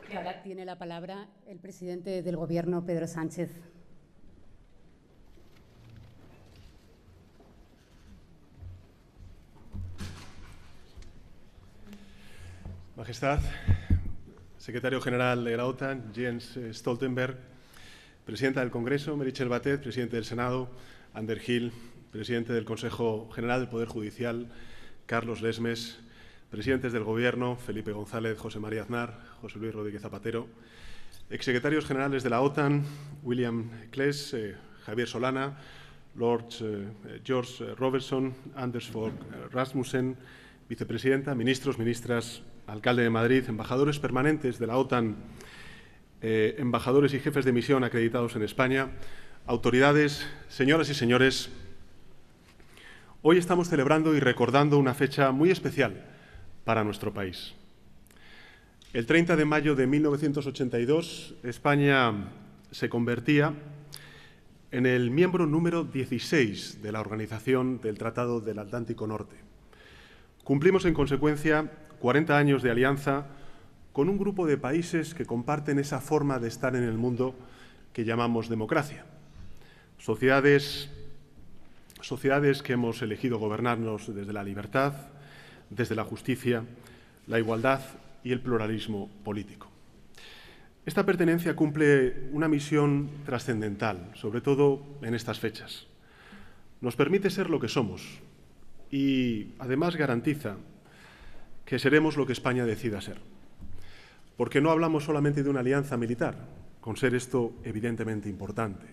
Y ahora tiene la palabra el presidente del Gobierno, Pedro Sánchez. Majestad, secretario general de la Otan, Jens Stoltenberg, presidenta del Congreso, Meritxell Batet, presidente del Senado, Ander Gil, presidente del Consejo General del Poder Judicial, Carlos Lesmes, presidentes del Gobierno, Felipe González, José María Aznar, José Luis Rodríguez Zapatero, exsecretarios generales de la Otan, William Claes, Javier Solana, Lord George Robertson, Anders Fogh Rasmussen, vicepresidenta, ministros, ministras, alcalde de Madrid, embajadores permanentes de la Otan, embajadores y jefes de misión acreditados en España, autoridades, señoras y señores, hoy estamos celebrando y recordando una fecha muy especial para nuestro país. El 30 de mayo de 1982, España se convertía en el miembro número 16 de la Organización del Tratado del Atlántico Norte. Cumplimos, en consecuencia, 40 años de alianza con un grupo de países que comparten esa forma de estar en el mundo que llamamos democracia. Sociedades que hemos elegido gobernarnos desde la libertad, desde la justicia, la igualdad y el pluralismo político. Esta pertenencia cumple una misión trascendental, sobre todo en estas fechas. Nos permite ser lo que somos y, además, garantiza que seremos lo que España decida ser. Porque no hablamos solamente de una alianza militar, con ser esto evidentemente importante,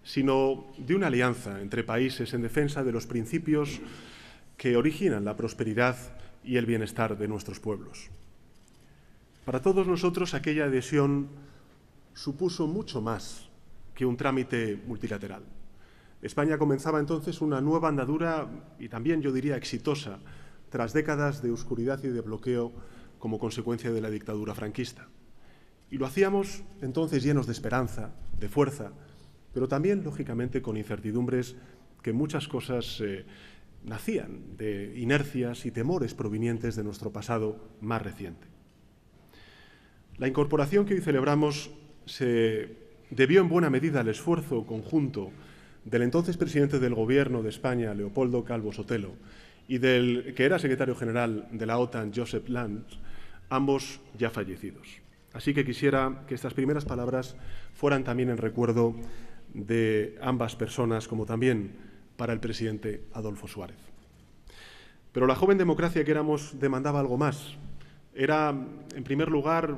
sino de una alianza entre países en defensa de los principios que originan la prosperidad y el bienestar de nuestros pueblos. Para todos nosotros, aquella adhesión supuso mucho más que un trámite multilateral. España comenzaba entonces una nueva andadura y también, yo diría, exitosa, tras décadas de oscuridad y de bloqueo como consecuencia de la dictadura franquista. Y lo hacíamos entonces llenos de esperanza, de fuerza, pero también, lógicamente, con incertidumbres que muchas cosas nacían de inercias y temores provenientes de nuestro pasado más reciente. La incorporación que hoy celebramos se debió en buena medida al esfuerzo conjunto del entonces presidente del Gobierno de España, Leopoldo Calvo Sotelo, y del que era secretario general de la Otan, Josep Lans, ambos ya fallecidos. Así que quisiera que estas primeras palabras fueran también en recuerdo de ambas personas, como también para el presidente Adolfo Suárez. Pero la joven democracia que éramos demandaba algo más. Era, en primer lugar,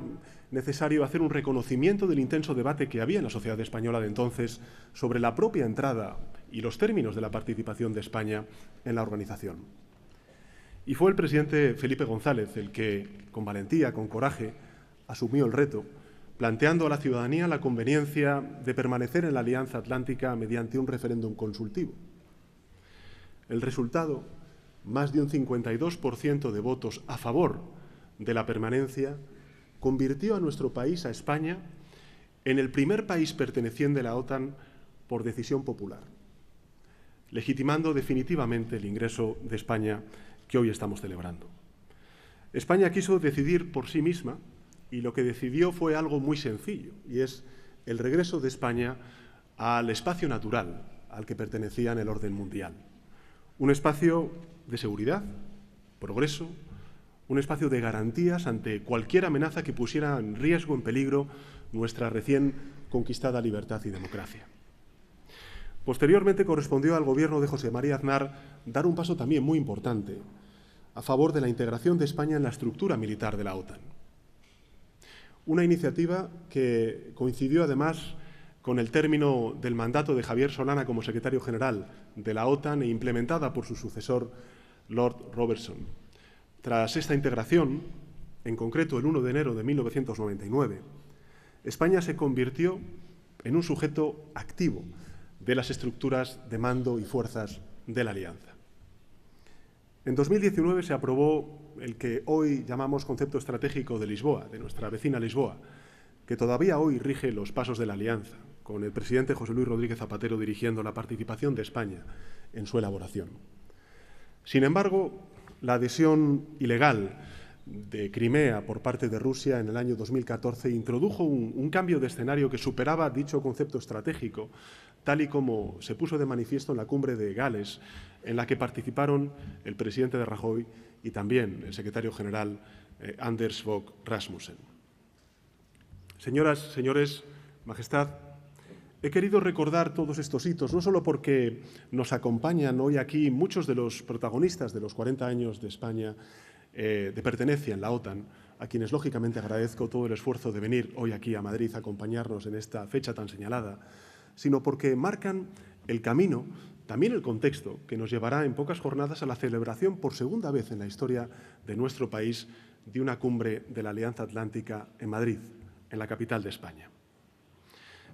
necesario hacer un reconocimiento del intenso debate que había en la sociedad española de entonces sobre la propia entrada y los términos de la participación de España en la organización. Y fue el presidente Felipe González el que, con valentía, con coraje, asumió el reto, planteando a la ciudadanía la conveniencia de permanecer en la Alianza Atlántica mediante un referéndum consultivo. El resultado, más de un 52% de votos a favor de la permanencia, convirtió a nuestro país, a España, en el primer país perteneciente a la Otan por decisión popular, legitimando definitivamente el ingreso de España que hoy estamos celebrando. España quiso decidir por sí misma y lo que decidió fue algo muy sencillo, y es el regreso de España al espacio natural al que pertenecía en el orden mundial. Un espacio de seguridad, progreso, un espacio de garantías ante cualquier amenaza que pusiera en riesgo, en peligro, nuestra recién conquistada libertad y democracia. Posteriormente correspondió al Gobierno de José María Aznar dar un paso también muy importante a favor de la integración de España en la estructura militar de la Otan. Una iniciativa que coincidió además con el término del mandato de Javier Solana como secretario general de la Otan e implementada por su sucesor, Lord Robertson. Tras esta integración, en concreto el 1 de enero de 1999, España se convirtió en un sujeto activo de las estructuras de mando y fuerzas de la Alianza. En 2019 se aprobó el que hoy llamamos concepto estratégico de Lisboa, de nuestra vecina Lisboa, que todavía hoy rige los pasos de la Alianza, con el presidente José Luis Rodríguez Zapatero dirigiendo la participación de España en su elaboración. Sin embargo, la adhesión ilegal de Crimea por parte de Rusia en el año 2014 introdujo un cambio de escenario que superaba dicho concepto estratégico, tal y como se puso de manifiesto en la cumbre de Gales, en la que participaron el presidente de Rajoy y también el secretario general Anders Fogh Rasmussen. Señoras, señores, Majestad, he querido recordar todos estos hitos, no solo porque nos acompañan hoy aquí muchos de los protagonistas de los 40 años de España de pertenencia en la Otan, a quienes lógicamente agradezco todo el esfuerzo de venir hoy aquí a Madrid a acompañarnos en esta fecha tan señalada, sino porque marcan el camino, también el contexto, que nos llevará en pocas jornadas a la celebración por segunda vez en la historia de nuestro país de una cumbre de la Alianza Atlántica en Madrid, en la capital de España.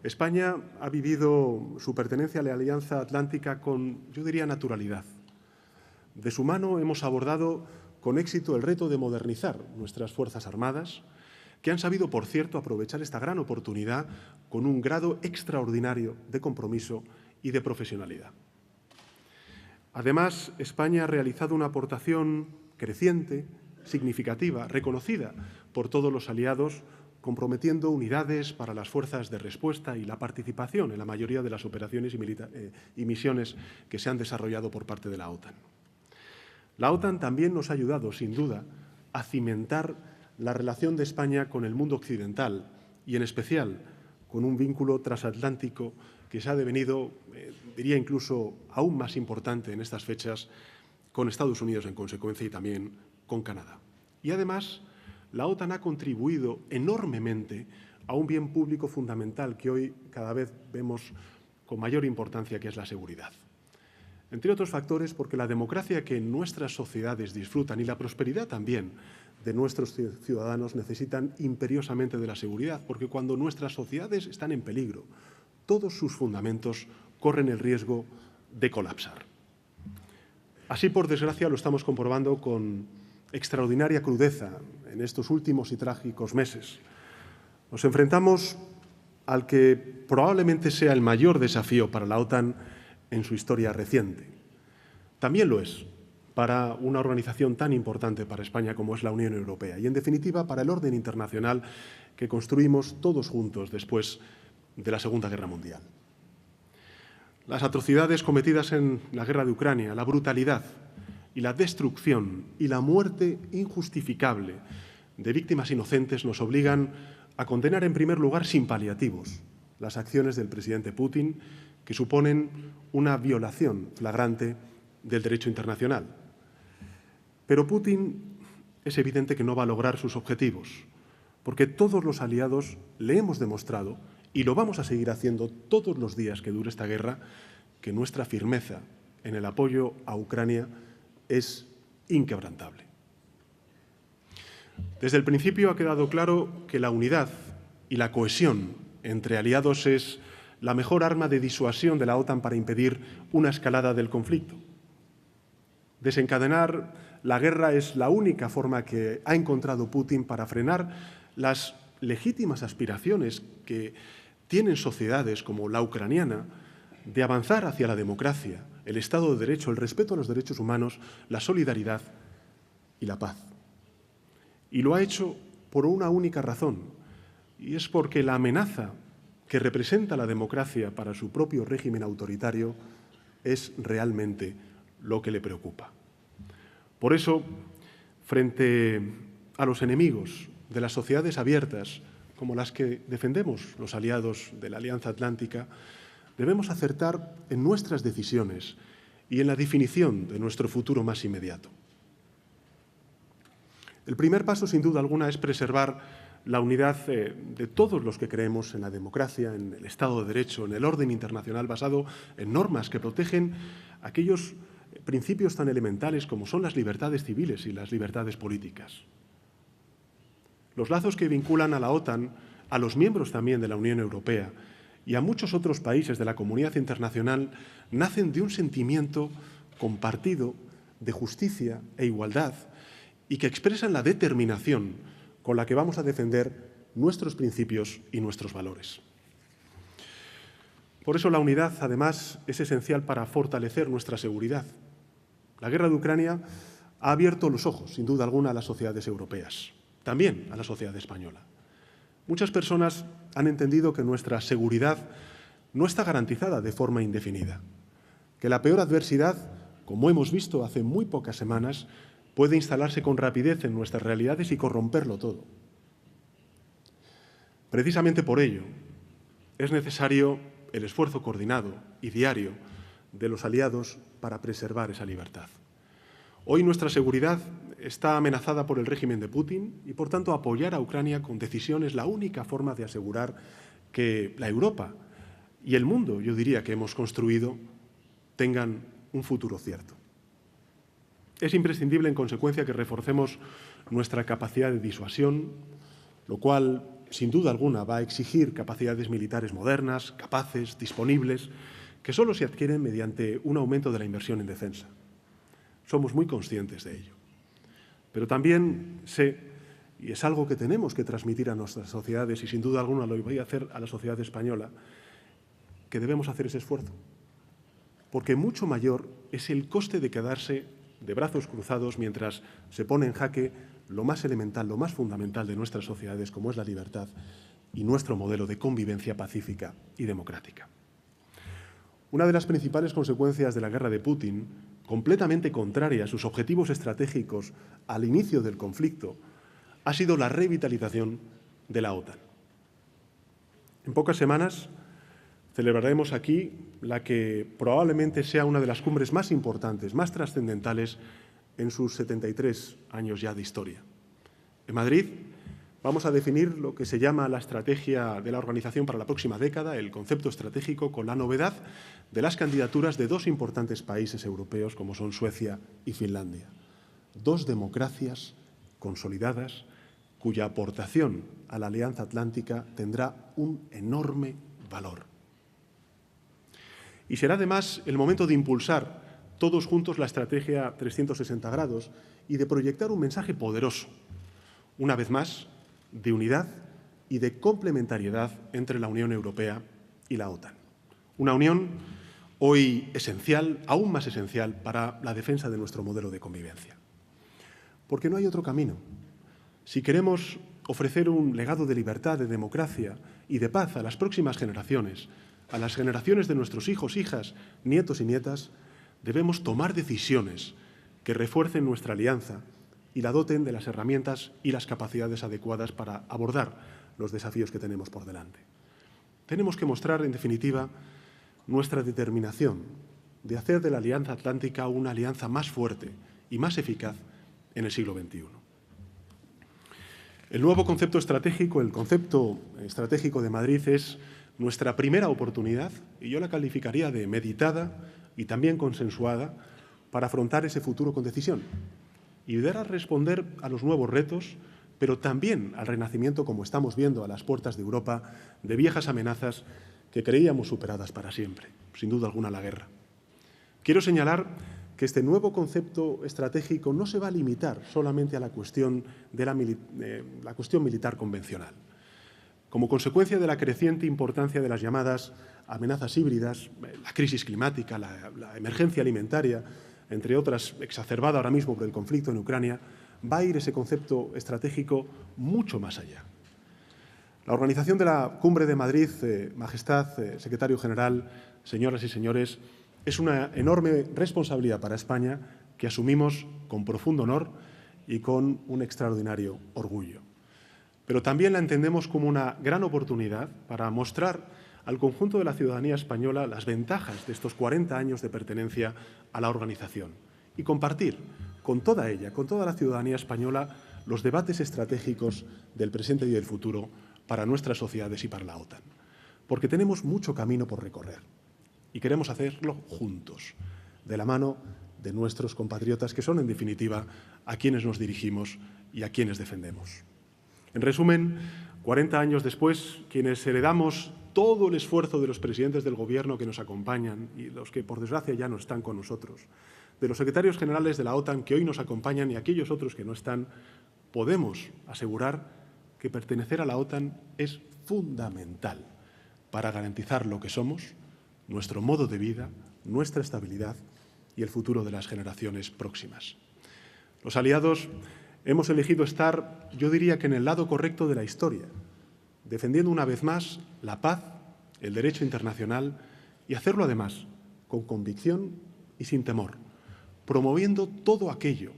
España ha vivido su pertenencia a la Alianza Atlántica con, yo diría, naturalidad. De su mano hemos abordado con éxito el reto de modernizar nuestras Fuerzas Armadas, que han sabido, por cierto, aprovechar esta gran oportunidad con un grado extraordinario de compromiso y de profesionalidad. Además, España ha realizado una aportación creciente, significativa, reconocida por todos los aliados, comprometiendo unidades para las fuerzas de respuesta y la participación en la mayoría de las operaciones y misiones que se han desarrollado por parte de la Otan. La Otan también nos ha ayudado, sin duda, a cimentar la relación de España con el mundo occidental y, en especial, con un vínculo transatlántico que se ha devenido, diría incluso, aún más importante en estas fechas, con Estados Unidos en consecuencia y también con Canadá. Y además, la Otan ha contribuido enormemente a un bien público fundamental que hoy cada vez vemos con mayor importancia, que es la seguridad. Entre otros factores, porque la democracia que nuestras sociedades disfrutan y la prosperidad también de nuestros ciudadanos necesitan imperiosamente de la seguridad, porque cuando nuestras sociedades están en peligro, todos sus fundamentos corren el riesgo de colapsar. Así, por desgracia, lo estamos comprobando con extraordinaria crudeza en estos últimos y trágicos meses. Nos enfrentamos al que probablemente sea el mayor desafío para la Otan en su historia reciente. También lo es para una organización tan importante para España como es la Unión Europea y, en definitiva, para el orden internacional que construimos todos juntos después de la Segunda Guerra Mundial. Las atrocidades cometidas en la guerra de Ucrania, la brutalidad y la destrucción y la muerte injustificable de víctimas inocentes nos obligan a condenar, en primer lugar, sin paliativos, las acciones del presidente Putin, que suponen una violación flagrante del derecho internacional. Pero Putin es evidente que no va a lograr sus objetivos, porque todos los aliados le hemos demostrado, y lo vamos a seguir haciendo todos los días que dure esta guerra, que nuestra firmeza en el apoyo a Ucrania es inquebrantable. Desde el principio ha quedado claro que la unidad y la cohesión entre aliados es la mejor arma de disuasión de la Otan para impedir una escalada del conflicto. Desencadenar la guerra es la única forma que ha encontrado Putin para frenar las legítimas aspiraciones que tienen sociedades como la ucraniana de avanzar hacia la democracia, el Estado de Derecho, el respeto a los derechos humanos, la solidaridad y la paz. Y lo ha hecho por una única razón, y es porque la amenaza que representa la democracia para su propio régimen autoritario es realmente lo que le preocupa. Por eso, frente a los enemigos de las sociedades abiertas, como las que defendemos los aliados de la Alianza Atlántica, debemos acertar en nuestras decisiones y en la definición de nuestro futuro más inmediato. El primer paso, sin duda alguna, es preservar la unidad de todos los que creemos en la democracia, en el Estado de Derecho, en el orden internacional basado en normas que protegen aquellos principios tan elementales como son las libertades civiles y las libertades políticas. Los lazos que vinculan a la Otan, a los miembros también de la Unión Europea y a muchos otros países de la comunidad internacional nacen de un sentimiento compartido de justicia e igualdad y que expresan la determinación con la que vamos a defender nuestros principios y nuestros valores. Por eso la unidad, además, es esencial para fortalecer nuestra seguridad. La guerra de Ucrania ha abierto los ojos, sin duda alguna, a las sociedades europeas, también a la sociedad española. Muchas personas han entendido que nuestra seguridad no está garantizada de forma indefinida, que la peor adversidad, como hemos visto hace muy pocas semanas, puede instalarse con rapidez en nuestras realidades y corromperlo todo. Precisamente por ello, es necesario el esfuerzo coordinado y diario de los aliados para preservar esa libertad. Hoy nuestra seguridad está amenazada por el régimen de Putin y, por tanto, apoyar a Ucrania con decisión es la única forma de asegurar que la Europa y el mundo, yo diría, que hemos construido, tengan un futuro cierto. Es imprescindible, en consecuencia, que reforcemos nuestra capacidad de disuasión, lo cual, sin duda alguna, va a exigir capacidades militares modernas, capaces, disponibles, que solo se adquieren mediante un aumento de la inversión en defensa. Somos muy conscientes de ello. Pero también sé, y es algo que tenemos que transmitir a nuestras sociedades, y sin duda alguna lo voy a hacer a la sociedad española, que debemos hacer ese esfuerzo. Porque mucho mayor es el coste de quedarse de brazos cruzados mientras se pone en jaque lo más elemental, lo más fundamental de nuestras sociedades, como es la libertad y nuestro modelo de convivencia pacífica y democrática. Una de las principales consecuencias de la guerra de Putin, completamente contraria a sus objetivos estratégicos al inicio del conflicto, ha sido la revitalización de la Otan. En pocas semanas celebraremos aquí la que probablemente sea una de las cumbres más importantes, más trascendentales en sus 73 años ya de historia. En Madrid vamos a definir lo que se llama la estrategia de la organización para la próxima década, el concepto estratégico, con la novedad de las candidaturas de dos importantes países europeos como son Suecia y Finlandia. Dos democracias consolidadas cuya aportación a la Alianza Atlántica tendrá un enorme valor. Y será además el momento de impulsar todos juntos la estrategia 360 grados y de proyectar un mensaje poderoso, una vez más, de unidad y de complementariedad entre la Unión Europea y la Otan. Una unión hoy esencial, aún más esencial, para la defensa de nuestro modelo de convivencia. Porque no hay otro camino. Si queremos ofrecer un legado de libertad, de democracia y de paz a las próximas generaciones, a las generaciones de nuestros hijos, hijas, nietos y nietas, debemos tomar decisiones que refuercen nuestra alianza y la doten de las herramientas y las capacidades adecuadas para abordar los desafíos que tenemos por delante. Tenemos que mostrar, en definitiva, nuestra determinación de hacer de la Alianza Atlántica una alianza más fuerte y más eficaz en el siglo XXI. El nuevo concepto estratégico, el concepto estratégico de Madrid, es nuestra primera oportunidad, y yo la calificaría de meditada y también consensuada, para afrontar ese futuro con decisión y ayudar a responder a los nuevos retos, pero también al renacimiento, como estamos viendo a las puertas de Europa, de viejas amenazas que creíamos superadas para siempre, sin duda alguna la guerra. Quiero señalar que este nuevo concepto estratégico no se va a limitar solamente a la cuestión militar convencional. Como consecuencia de la creciente importancia de las llamadas amenazas híbridas, la crisis climática, la emergencia alimentaria, entre otras, exacerbada ahora mismo por el conflicto en Ucrania, va a ir ese concepto estratégico mucho más allá. La organización de la Cumbre de Madrid, Majestad, Secretario General, señoras y señores, es una enorme responsabilidad para España que asumimos con profundo honor y con un extraordinario orgullo. Pero también la entendemos como una gran oportunidad para mostrar al conjunto de la ciudadanía española las ventajas de estos 40 años de pertenencia a la organización y compartir con toda ella, con toda la ciudadanía española, los debates estratégicos del presente y del futuro para nuestras sociedades y para la Otan. Porque tenemos mucho camino por recorrer y queremos hacerlo juntos, de la mano de nuestros compatriotas, que son, en definitiva, a quienes nos dirigimos y a quienes defendemos. En resumen, 40 años después, quienes heredamos todo el esfuerzo de los presidentes del Gobierno que nos acompañan y los que, por desgracia, ya no están con nosotros, de los secretarios generales de la Otan que hoy nos acompañan y aquellos otros que no están, podemos asegurar que pertenecer a la Otan es fundamental para garantizar lo que somos, nuestro modo de vida, nuestra estabilidad y el futuro de las generaciones próximas. Los aliados hemos elegido estar, yo diría que en el lado correcto de la historia, defendiendo una vez más la paz, el derecho internacional y hacerlo además con convicción y sin temor, promoviendo todo aquello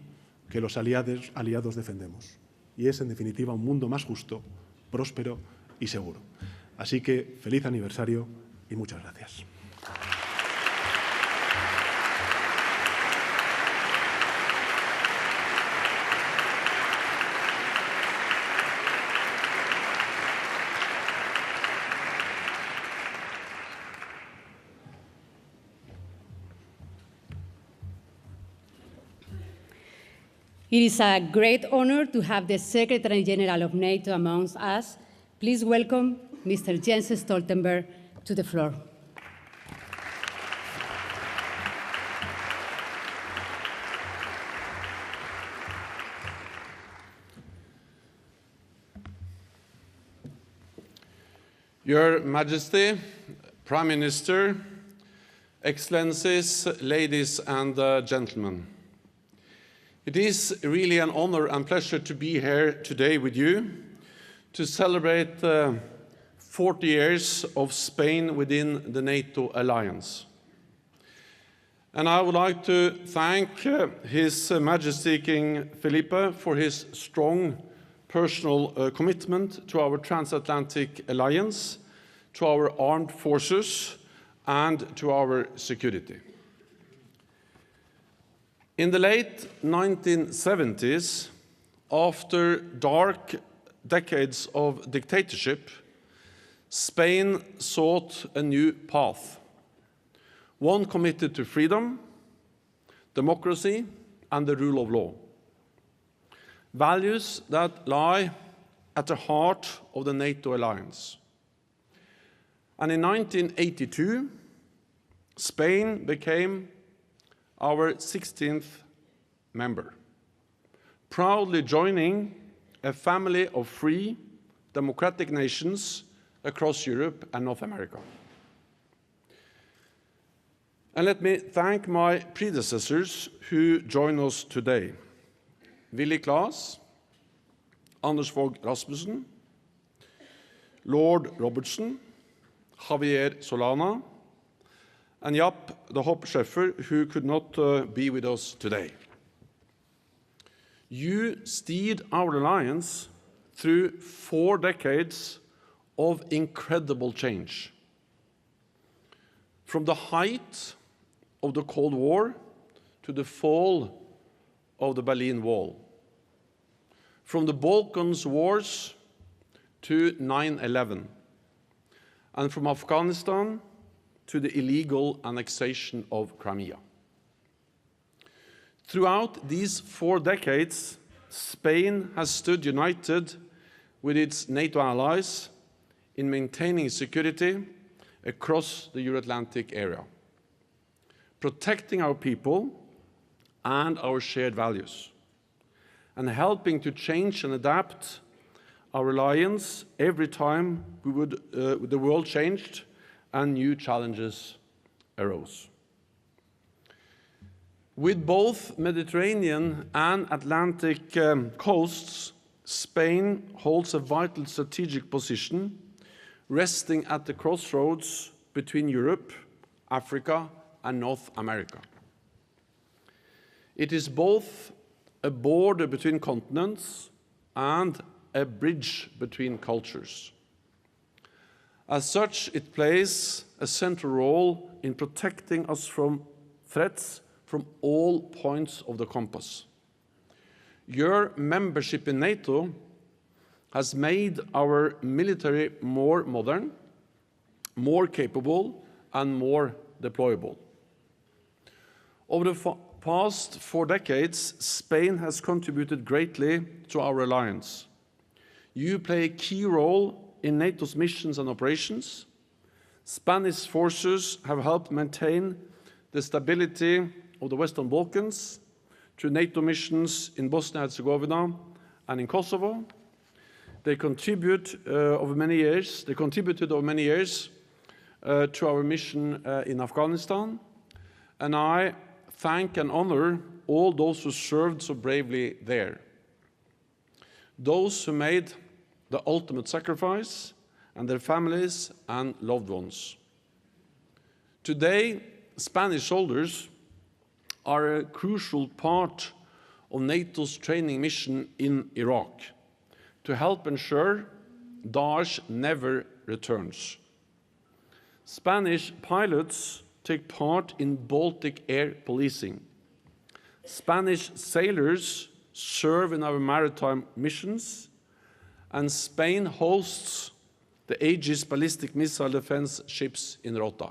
que los aliados defendemos. Y es, en definitiva, un mundo más justo, próspero y seguro. Así que, feliz aniversario y muchas gracias. It is a great honor to have the Secretary General of NATO amongst us. Please welcome Mr. Jens Stoltenberg to the floor. Your Majesty, Prime Minister, Excellencies, ladies and gentlemen. It is really an honor and pleasure to be here today with you to celebrate 40 years of Spain within the NATO alliance. And I would like to thank His Majesty King Felipe for his strong personal commitment to our transatlantic alliance, to our armed forces, and to our security. In the late 1970s, after dark decades of dictatorship, Spain sought a new path, one committed to freedom, democracy, and the rule of law. Values that lie at the heart of the NATO alliance. And in 1982, Spain became our 16th member, proudly joining a family of free, democratic nations across Europe and North America. And let me thank my predecessors who join us today. Willy Claes, Anders Fogh Rasmussen, Lord Robertson, Javier Solana, and Jaap de Hoop Scheffer, who could not be with us today. You steered our alliance through 4 decades of incredible change. From the height of the Cold War to the fall of the Berlin Wall. From the Balkans Wars to 9/11. And from Afghanistan to the illegal annexation of Crimea. Throughout these 4 decades, Spain has stood united with its NATO allies in maintaining security across the Euro-Atlantic area, protecting our people and our shared values, and helping to change and adapt our alliance every time the world changed and new challenges arose. With both Mediterranean and Atlantic coasts, Spain holds a vital strategic position, resting at the crossroads between Europe, Africa, and North America. It is both a border between continents and a bridge between cultures. As such, it plays a central role in protecting us from threats from all points of the compass. Your membership in NATO has made our military more modern, more capable, and more deployable. Over the past 4 decades, Spain has contributed greatly to our alliance. You play a key role in NATO's missions and operations. Spanish forces have helped maintain the stability of the Western Balkans through NATO missions in Bosnia-Herzegovina and in Kosovo. They contributed over many years to our mission in Afghanistan. And I thank and honor all those who served so bravely there, those who made the ultimate sacrifice, and their families and loved ones. Today, Spanish soldiers are a crucial part of NATO's training mission in Iraq to help ensure Daesh never returns. Spanish pilots take part in Baltic air policing. Spanish sailors serve in our maritime missions, and Spain hosts the Aegis ballistic missile defense ships in Rota.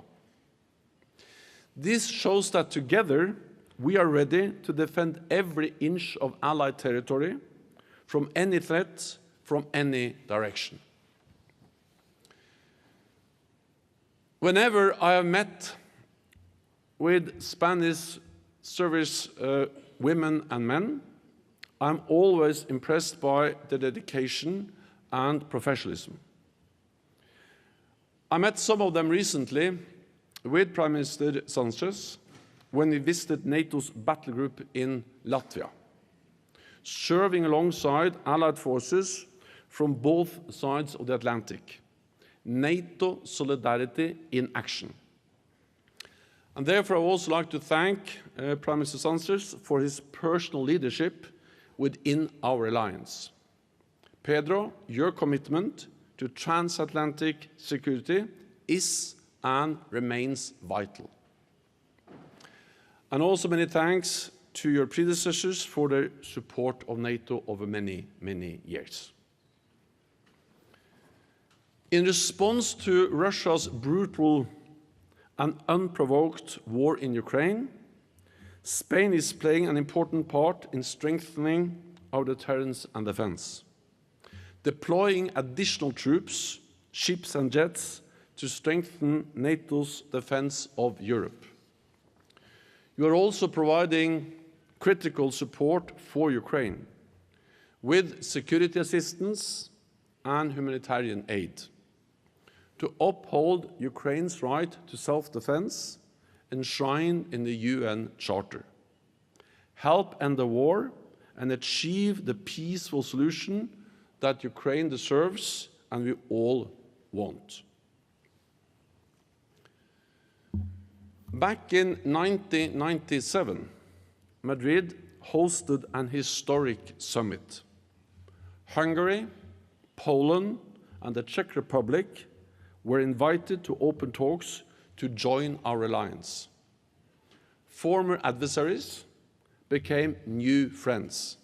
This shows that together we are ready to defend every inch of Allied territory from any threat, from any direction. Whenever I have met with Spanish service women and men, I'm always impressed by their dedication and professionalism. I met some of them recently with Prime Minister Sánchez when we visited NATO's battle group in Latvia, serving alongside Allied forces from both sides of the Atlantic. NATO solidarity in action. And therefore, I would also like to thank Prime Minister Sánchez for his personal leadership within our alliance. Pedro, your commitment to transatlantic security is and remains vital. And also many thanks to your predecessors for their support of NATO over many, many years. In response to Russia's brutal and unprovoked war in Ukraine, Spain is playing an important part in strengthening our deterrence and defense, deploying additional troops, ships and jets to strengthen NATO's defense of Europe. You are also providing critical support for Ukraine with security assistance and humanitarian aid to uphold Ukraine's right to self-defense enshrined in the UN Charter, help end the war and achieve the peaceful solution that Ukraine deserves and we all want. Back in 1997, Madrid hosted an historic summit. Hungary, Poland, and the Czech Republic were invited to open talks to join our alliance. Former adversaries became new friends.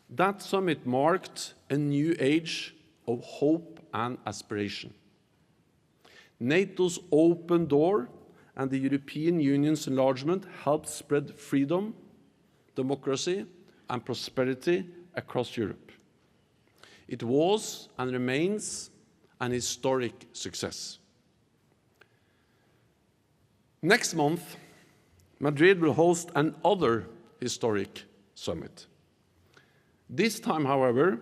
That summit marked a new age of hope and aspiration. NATO's open door and the European Union's enlargement helped spread freedom, democracy, and prosperity across Europe. It was and remains an historic success. Next month, Madrid will host another historic summit. This time, however,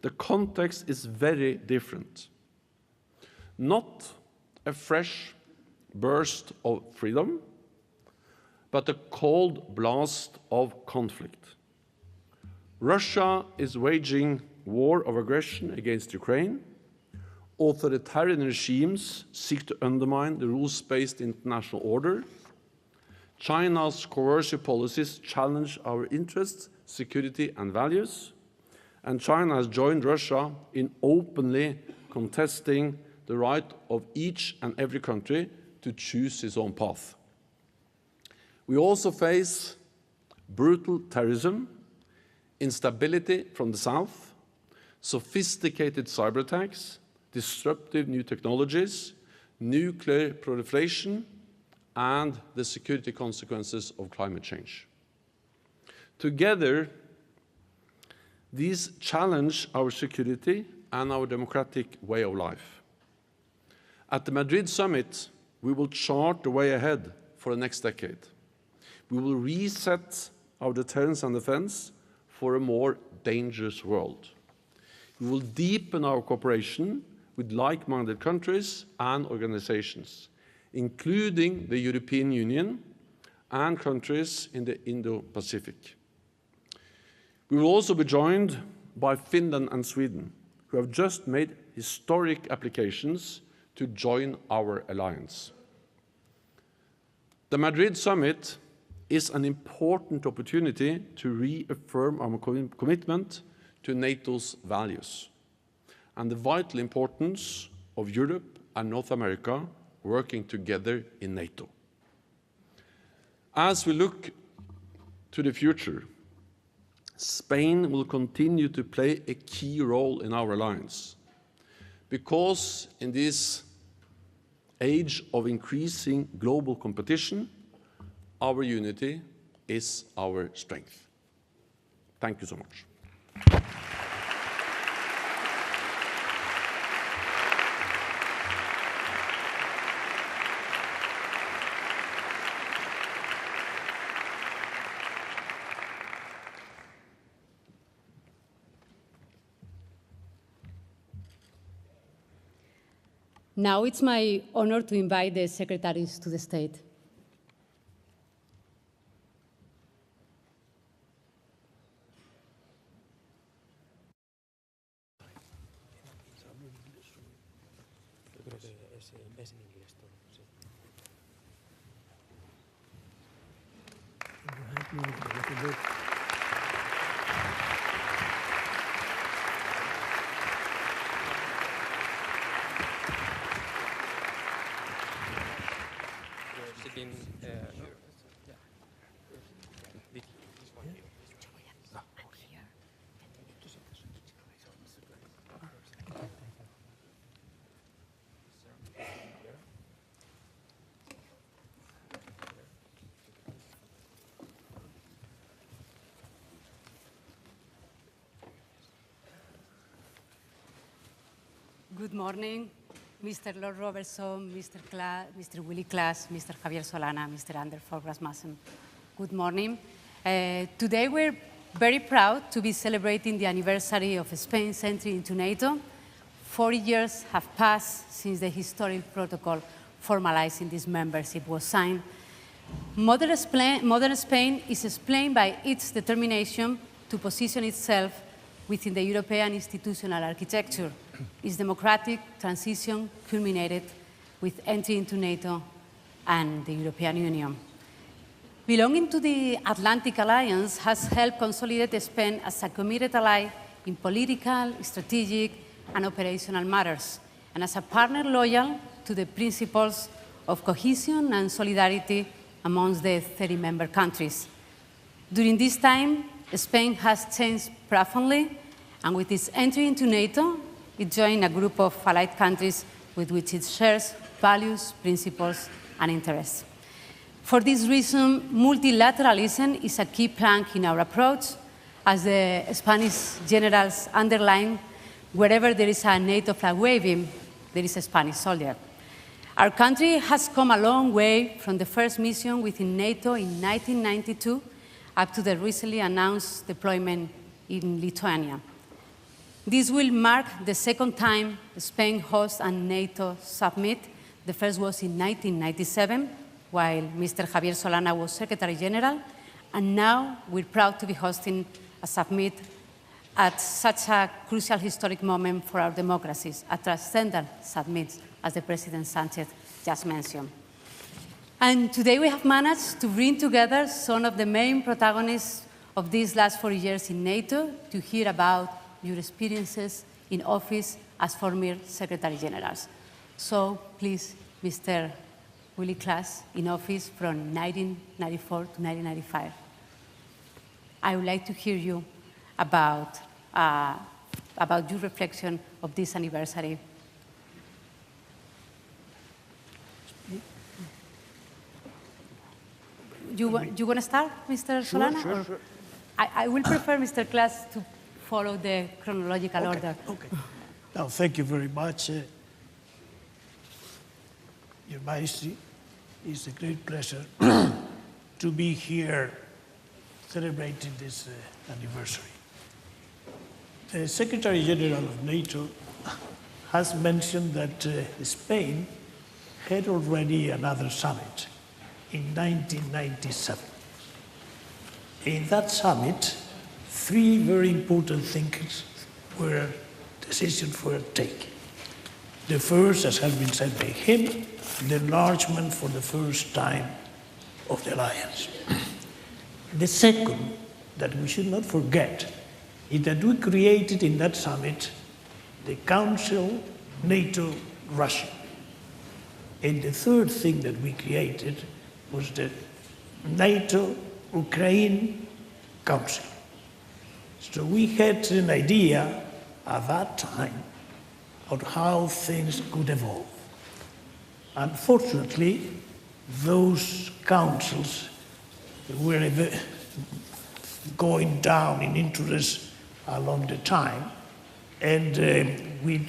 the context is very different. Not a fresh burst of freedom, but a cold blast of conflict. Russia is waging war of aggression against Ukraine. Authoritarian regimes seek to undermine the rules-based international order. China's coercive policies challenge our interests, security, and values. And China has joined Russia in openly contesting the right of each and every country to choose its own path. We also face brutal terrorism, instability from the south, sophisticated cyber attacks, disruptive new technologies, nuclear proliferation, and the security consequences of climate change. Together, these challenge our security and our democratic way of life. At the Madrid Summit, we will chart the way ahead for the next decade. We will reset our deterrence and defense for a more dangerous world. We will deepen our cooperation with like-minded countries and organizations, including the European Union and countries in the Indo-Pacific. We will also be joined by Finland and Sweden, who have just made historic applications to join our alliance. The Madrid Summit is an important opportunity to reaffirm our commitment to NATO's values and the vital importance of Europe and North America working together in NATO. As we look to the future, Spain will continue to play a key role in our alliance, because in this age of increasing global competition, our unity is our strength. Thank you so much. Now it's my honor to invite the secretaries to the stage. Good morning, Mr. Lord Robertson, Mr. Willy Klaas, Mr. Javier Solana, Mr. Anders Fogh Rasmussen. Good morning. Today we're very proud to be celebrating the anniversary of Spain's entry into NATO. 40 years have passed since the historic protocol formalizing this membership was signed. Modern Spain is explained by its determination to position itself within the European institutional architecture. Its democratic transition culminated with entry into NATO and the European Union. Belonging to the Atlantic Alliance has helped consolidate Spain as a committed ally in political, strategic, and operational matters, and as a partner loyal to the principles of cohesion and solidarity amongst the 30 member countries. During this time, Spain has changed profoundly, and with its entry into NATO, it joined a group of allied countries with which it shares values, principles, and interests. For this reason, multilateralism is a key plank in our approach. As the Spanish generals underline, wherever there is a NATO flag waving, there is a Spanish soldier. Our country has come a long way from the first mission within NATO in 1992 up to the recently announced deployment in Lithuania. This will mark the second time Spain hosts a NATO summit. The first was in 1997, while Mr. Javier Solana was Secretary General, and now we're proud to be hosting a summit at such a crucial historic moment for our democracies, a transcendent summit, as the President Sánchez just mentioned. And today we have managed to bring together some of the main protagonists of these last 4 years in NATO to hear about your experiences in office as former Secretary Generals. So please, Mr. Willy Klaas, in office from 1994 to 1995. I would like to hear you about your reflection of this anniversary. You want to start, Mr. Solana? Sure. I will prefer, Mr. Klaas, to follow the chronological order. Okay. Now, thank you very much. Your Majesty, it's a great pleasure to be here celebrating this anniversary. The Secretary General of NATO has mentioned that Spain had already another summit in 1997. In that summit, three very important decisions were taken. The first, as has been said by him, the enlargement for the first time of the alliance. The second, that we should not forget, is that we created in that summit the Council, NATO, Russia. And the third thing that we created was the NATO-Ukraine Council. So we had an idea at that time of how things could evolve. Unfortunately, those councils were going down in interest along the time, and we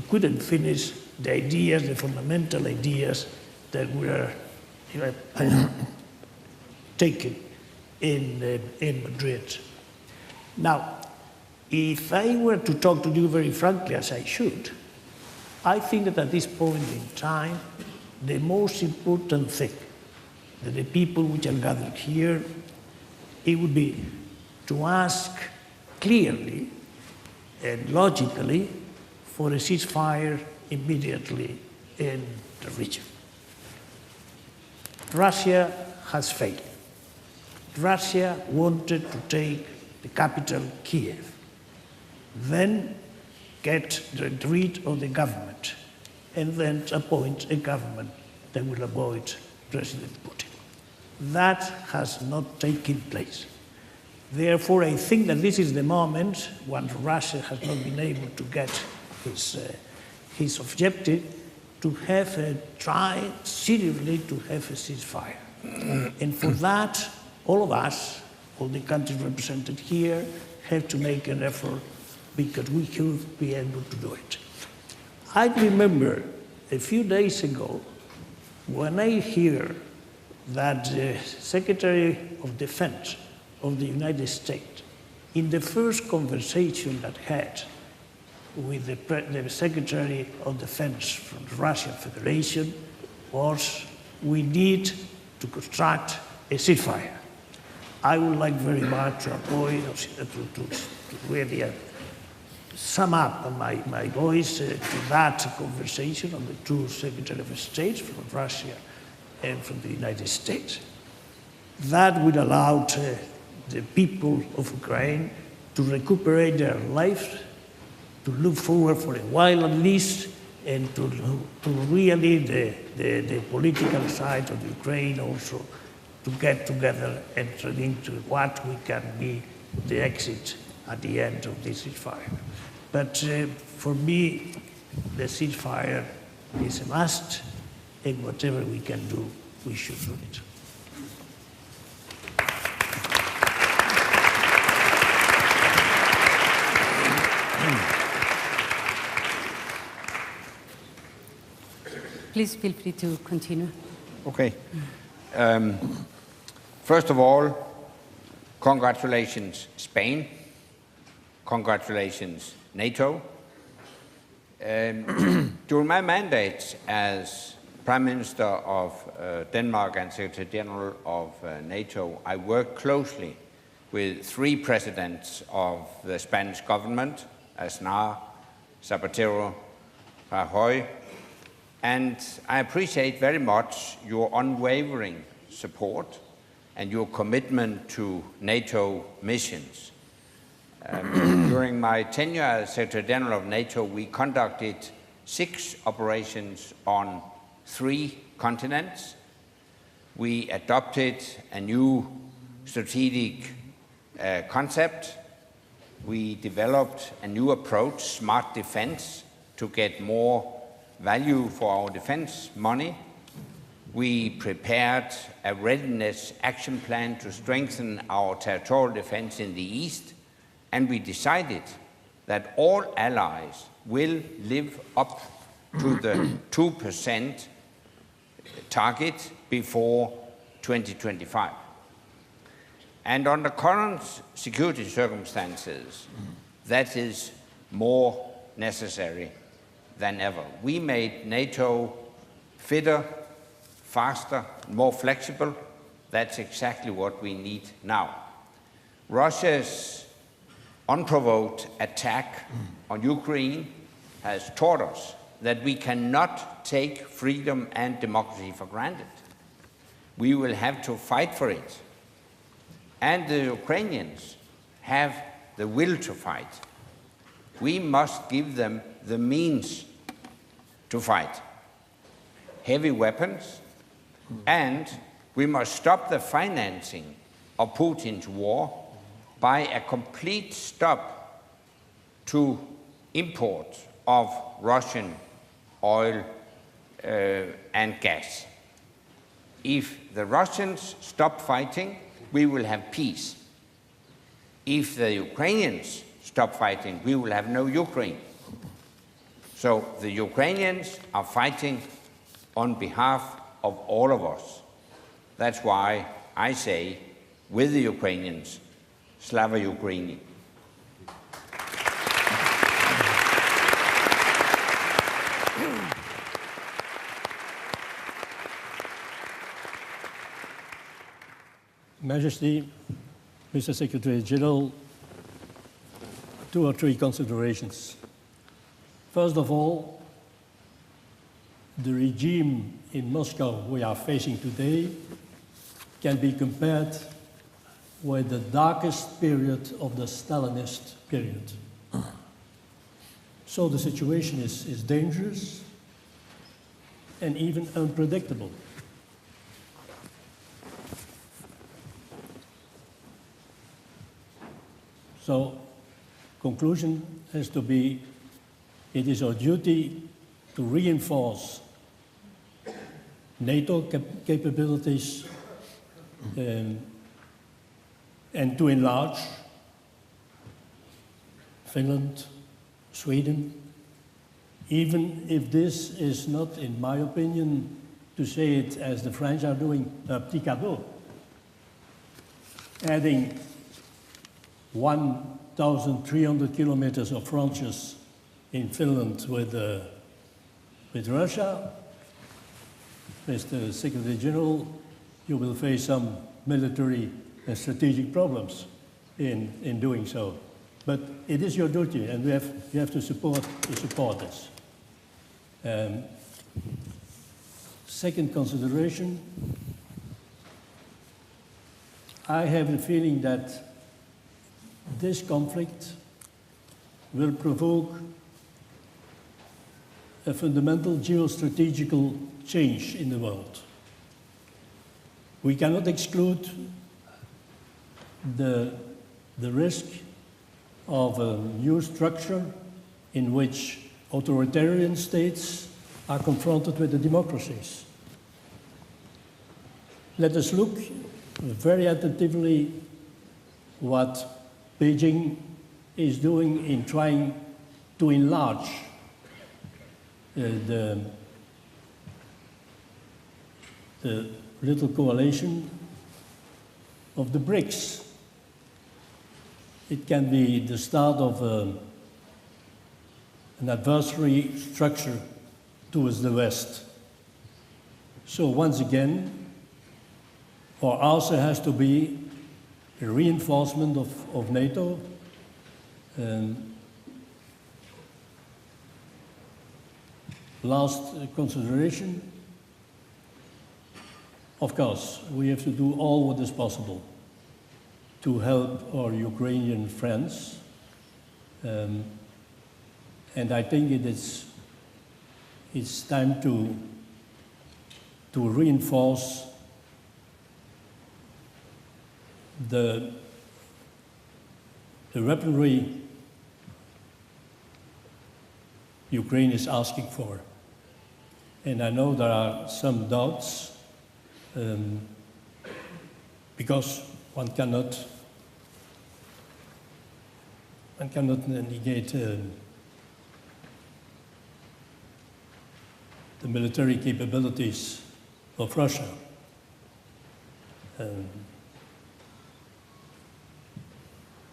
couldn't finish the ideas, the fundamental ideas that were taken in Madrid. Now, if I were to talk to you very frankly, as I should, I think that at this point in time, the most important thing that the people which are gathered here, it would be to ask clearly and logically for a ceasefire immediately in the region. Russia has failed. Russia wanted to take the capital, Kiev, then get rid of the government, and then appoint a government that will avoid President Putin. That has not taken place. Therefore, I think that this is the moment, once Russia has not been able to get his objective, to have try seriously to have a ceasefire. And for that, all of us, all the countries represented here, have to make an effort because we should be able to do it. I remember a few days ago when I hear that the Secretary of Defense of the United States, in the first conversation that had with the Secretary of Defense from the Russian Federation, was we need to construct a ceasefire. I would like very much to avoid, to really sum up my voice to that conversation of the two Secretaries of State from Russia and from the United States. That would allow the people of Ukraine to recuperate their lives, to look forward for a while at least, and to really the political side of Ukraine also to get together and turn into what we can be the exit at the end of this ceasefire. But for me, the ceasefire is a must, and whatever we can do, we should do it. Please feel free to continue. Okay. First of all, congratulations, Spain. Congratulations, NATO. During my mandate as Prime Minister of Denmark and Secretary General of NATO, I worked closely with three presidents of the Spanish government, Aznar, Zapatero, Rajoy, and I appreciate very much your unwavering support and your commitment to NATO missions. During my tenure as Secretary General of NATO, we conducted 6 operations on 3 continents. We adopted a new strategic concept. We developed a new approach, smart defense, to get more value for our defense money. We prepared a readiness action plan to strengthen our territorial defense in the East, and we decided that all allies will live up to the 2% target before 2025. And under current security circumstances, that is more necessary than ever. We made NATO fitter, faster, more flexible. That's exactly what we need now. Russia's unprovoked attack on Ukraine has taught us that we cannot take freedom and democracy for granted. We will have to fight for it. And the Ukrainians have the will to fight. We must give them the means to fight. Heavy weapons, and we must stop the financing of Putin's war by a complete stop to import of Russian oil and gas. If the Russians stop fighting, we will have peace. If the Ukrainians stop fighting, we will have no Ukraine. So the Ukrainians are fighting on behalf of all of us. That's why I say, with the Ukrainians, Slava Ukraini. Majesty, Mr. Secretary General, 2 or 3 considerations. First of all, the regime in Moscow we are facing today can be compared with the darkest period of the Stalinist period. So the situation is dangerous and even unpredictable. So, conclusion has to be, it is our duty to reinforce NATO capabilities and to enlarge Finland, Sweden, even if this is not, in my opinion, to say it as the French are doing, a petit cadeau. Adding 1,300 kilometers of frontiers in Finland with Russia, Mr. Secretary General, you will face some military and strategic problems in doing so. But it is your duty, and you have to support this. Second consideration, I have the feeling that this conflict will provoke a fundamental geostrategical change in the world. We cannot exclude the risk of a new structure in which authoritarian states are confronted with the democracies. Let us look very attentively what Beijing is doing in trying to enlarge the little coalition of the BRICS. It can be the start of an adversary structure towards the West. So once again, our answer has to be a reinforcement of NATO. Last consideration, of course, we have to do all what is possible to help our Ukrainian friends. And I think it's time to reinforce the weaponry Ukraine is asking for. And I know there are some doubts because one cannot negate the military capabilities of Russia.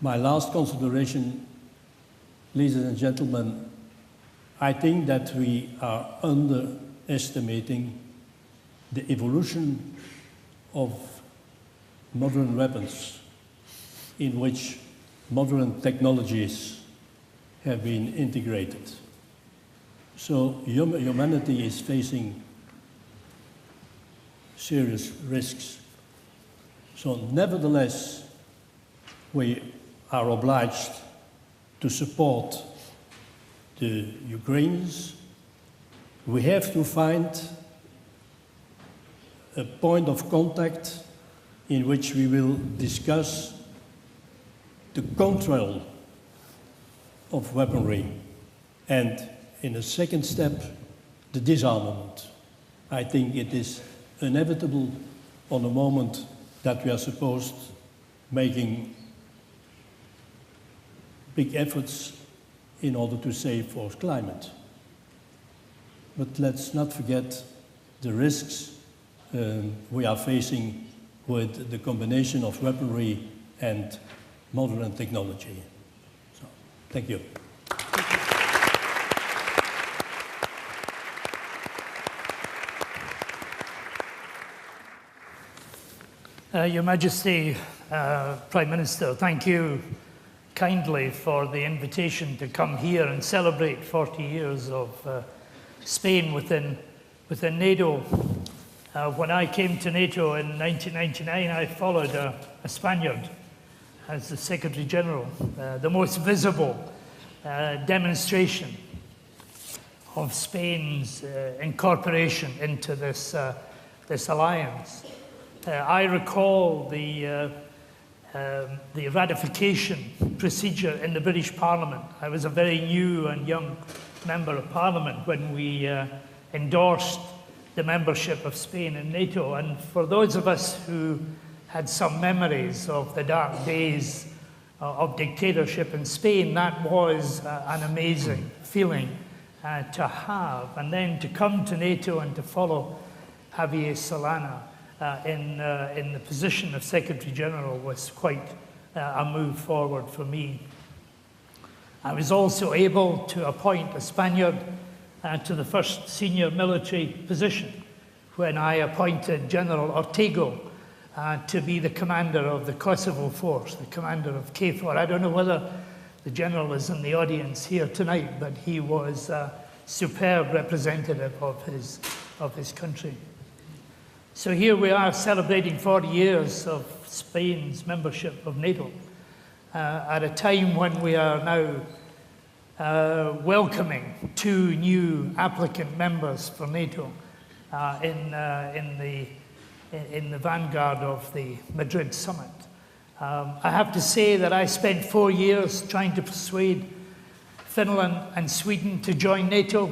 My last consideration, ladies and gentlemen, I think that we are underestimating the evolution of modern weapons in which modern technologies have been integrated. So humanity is facing serious risks. So nevertheless, we are obliged to support the Ukrainians. We have to find a point of contact in which we will discuss the control of weaponry and, in a second step, the disarmament. I think it is inevitable on the moment that we are supposed making big efforts in order to save our climate. But let's not forget the risks we are facing with the combination of weaponry and modern technology. So, thank you. Your Majesty, Prime Minister, thank you kindly for the invitation to come here and celebrate 40 years of Spain within NATO. When I came to NATO in 1999, I followed a Spaniard as the Secretary General. The most visible demonstration of Spain's incorporation into this alliance. I recall the ratification procedure in the British Parliament. I was a very new and young member of Parliament when we endorsed the membership of Spain in NATO. And for those of us who had some memories of the dark days of dictatorship in Spain, that was an amazing feeling to have. And then to come to NATO and to follow Javier Solana in the position of Secretary General was quite a move forward for me. I was also able to appoint a Spaniard to the first senior military position when I appointed General Ortego to be the commander of the Kosovo force, the commander of KFOR. I don't know whether the general is in the audience here tonight, but he was a superb representative of his country. So here we are celebrating 40 years of Spain's membership of NATO at a time when we are now welcoming 2 new applicant members for NATO in the vanguard of the Madrid Summit. I have to say that I spent 4 years trying to persuade Finland and Sweden to join NATO,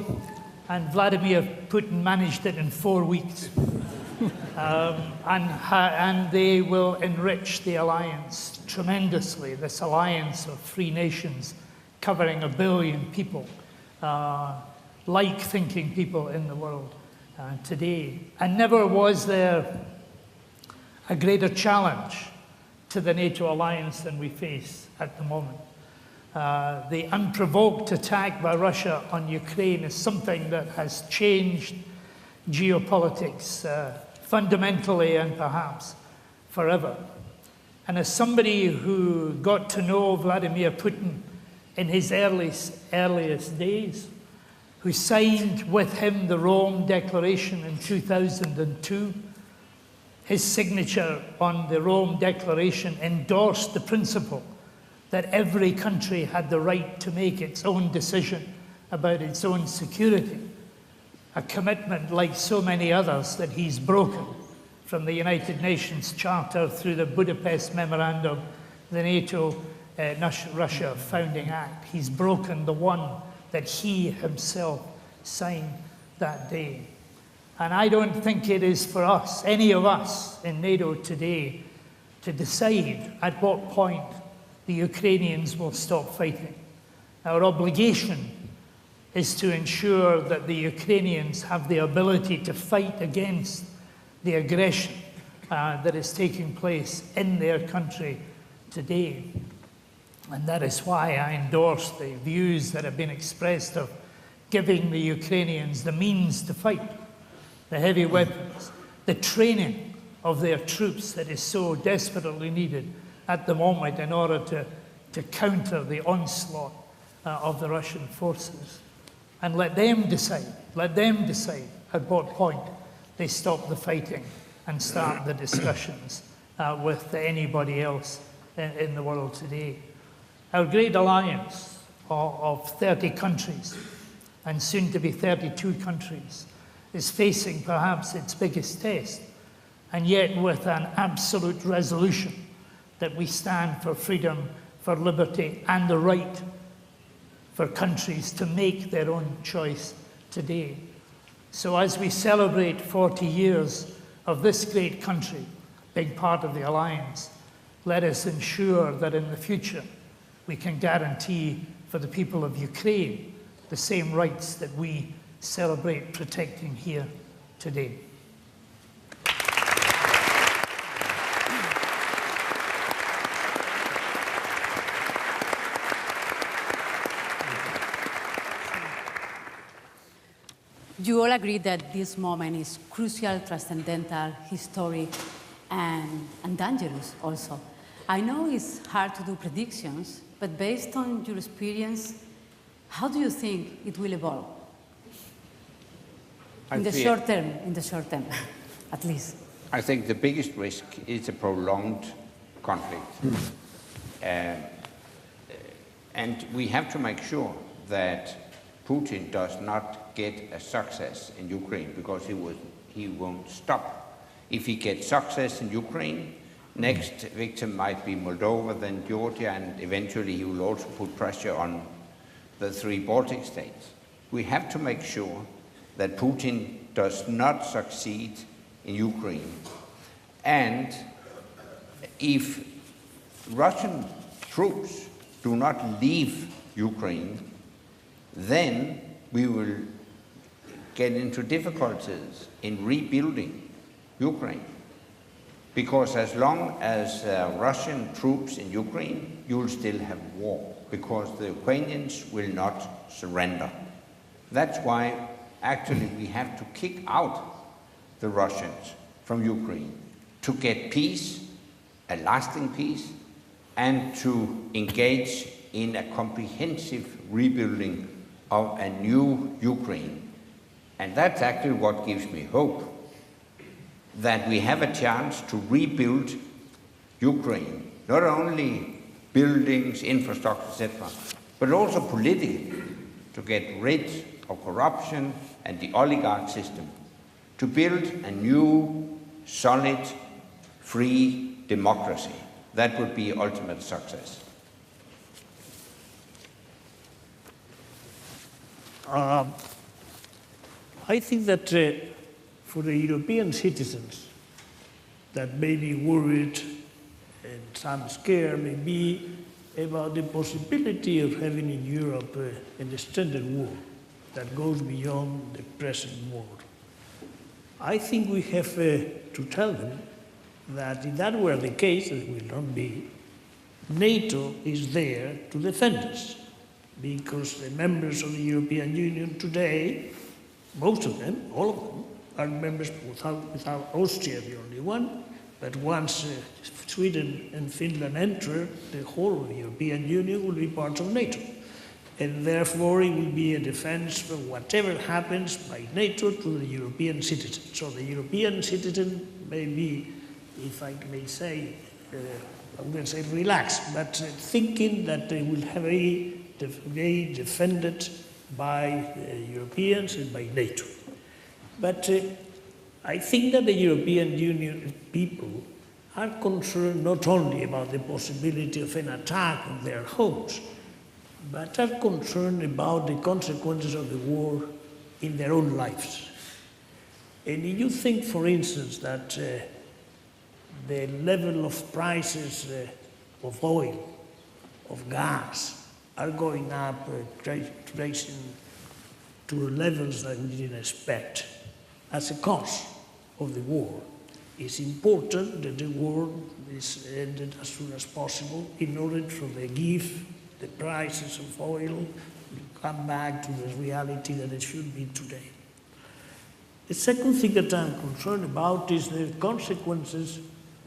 and Vladimir Putin managed it in 4 weeks. And they will enrich the alliance tremendously, this alliance of free nations covering 1 billion people, like-thinking people in the world today. And never was there a greater challenge to the NATO alliance than we face at the moment. The unprovoked attack by Russia on Ukraine is something that has changed geopolitics fundamentally and perhaps forever. And as somebody who got to know Vladimir Putin in his earliest days, who signed with him the Rome Declaration in 2002, his signature on the Rome Declaration endorsed the principle that every country had the right to make its own decision about its own security, a commitment like so many others that he's broken, from the United Nations Charter through the Budapest Memorandum, the NATO-Russia Founding Act. He's broken the one that he himself signed that day. And I don't think it is for us, any of us in NATO today, to decide at what point the Ukrainians will stop fighting. Our obligation is to ensure that the Ukrainians have the ability to fight against the aggression that is taking place in their country today. And that is why I endorse the views that have been expressed of giving the Ukrainians the means to fight, the heavy weapons, the training of their troops that is so desperately needed at the moment in order to counter the onslaught of the Russian forces. And let them decide at what point they stop the fighting and start the discussions with anybody else in the world today. Our great alliance of 30 countries, and soon to be 32 countries, is facing perhaps its biggest test, and yet with an absolute resolution that we stand for freedom, for liberty, and the right for countries to make their own choice today. So as we celebrate 40 years of this great country being part of the alliance, let us ensure that in the future we can guarantee for the people of Ukraine the same rights that we celebrate protecting here today. You all agree that this moment is crucial, transcendental, historic, and dangerous also. I know it's hard to do predictions, but based on your experience, how do you think it will evolve? In the short term, at least. I think the biggest risk is a prolonged conflict. And we have to make sure that Putin does not get a success in Ukraine, because he won't stop. If he gets success in Ukraine, next victim might be Moldova, then Georgia, and eventually he will also put pressure on the 3 Baltic states. We have to make sure that Putin does not succeed in Ukraine. And if Russian troops do not leave Ukraine, then we will get into difficulties in rebuilding Ukraine. Because as long as Russian troops in Ukraine, you will still have war, because the Ukrainians will not surrender. That's why actually we have to kick out the Russians from Ukraine to get peace, a lasting peace, and to engage in a comprehensive rebuilding of a new Ukraine. And that's actually what gives me hope, that we have a chance to rebuild Ukraine, not only buildings, infrastructure, etc., but also politically, to get rid of corruption and the oligarch system, to build a new, solid, free democracy. That would be ultimate success. I think that for the European citizens that may be worried and some scared maybe about the possibility of having in Europe an extended war that goes beyond the present war, I think we have to tell them that if that were the case, it will not be, NATO is there to defend us, because the members of the European Union today, most of them, all of them, are members without Austria, the only one, but once Sweden and Finland enter, the whole of the European Union will be part of NATO. And therefore it will be a defense for whatever happens by NATO to the European citizen. So the European citizen may be, if I may say, I'm going to say relaxed, but thinking that they will have be defended by Europeans and by NATO. But I think that the European Union people are concerned not only about the possibility of an attack on their homes, but are concerned about the consequences of the war in their own lives. And if you think, for instance, that the level of prices of oil, of gas, are going up, tracing to levels that we didn't expect as a cause of the war, it's important that the war is ended as soon as possible in order for the prices of oil come back to the reality that it should be today. The second thing that I'm concerned about is the consequences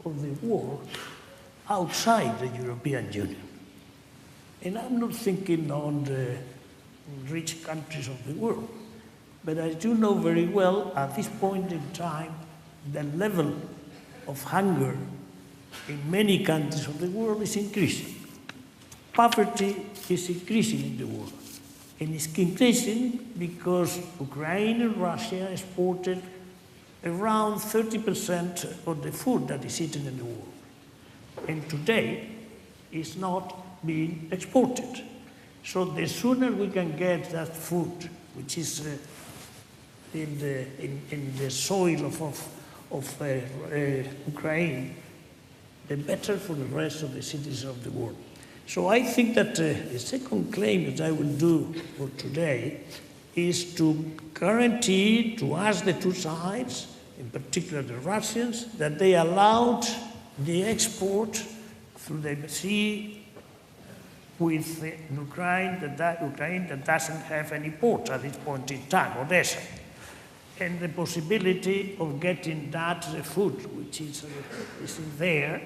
of the war outside the European Union. And I'm not thinking on the rich countries of the world, but I do know very well at this point in time the level of hunger in many countries of the world is increasing. Poverty is increasing in the world. And it's increasing because Ukraine and Russia exported around 30% of the food that is eaten in the world. And today, it's not being exported. So the sooner we can get that food, which is in the soil of Ukraine, the better for the rest of the citizens of the world. So I think that the second claim that I will do for today is to guarantee, to ask the two sides, in particular the Russians, that they allowed the export through the sea with Ukraine that doesn't have any port at this point in time, Odessa, and the possibility of getting that food, which is there,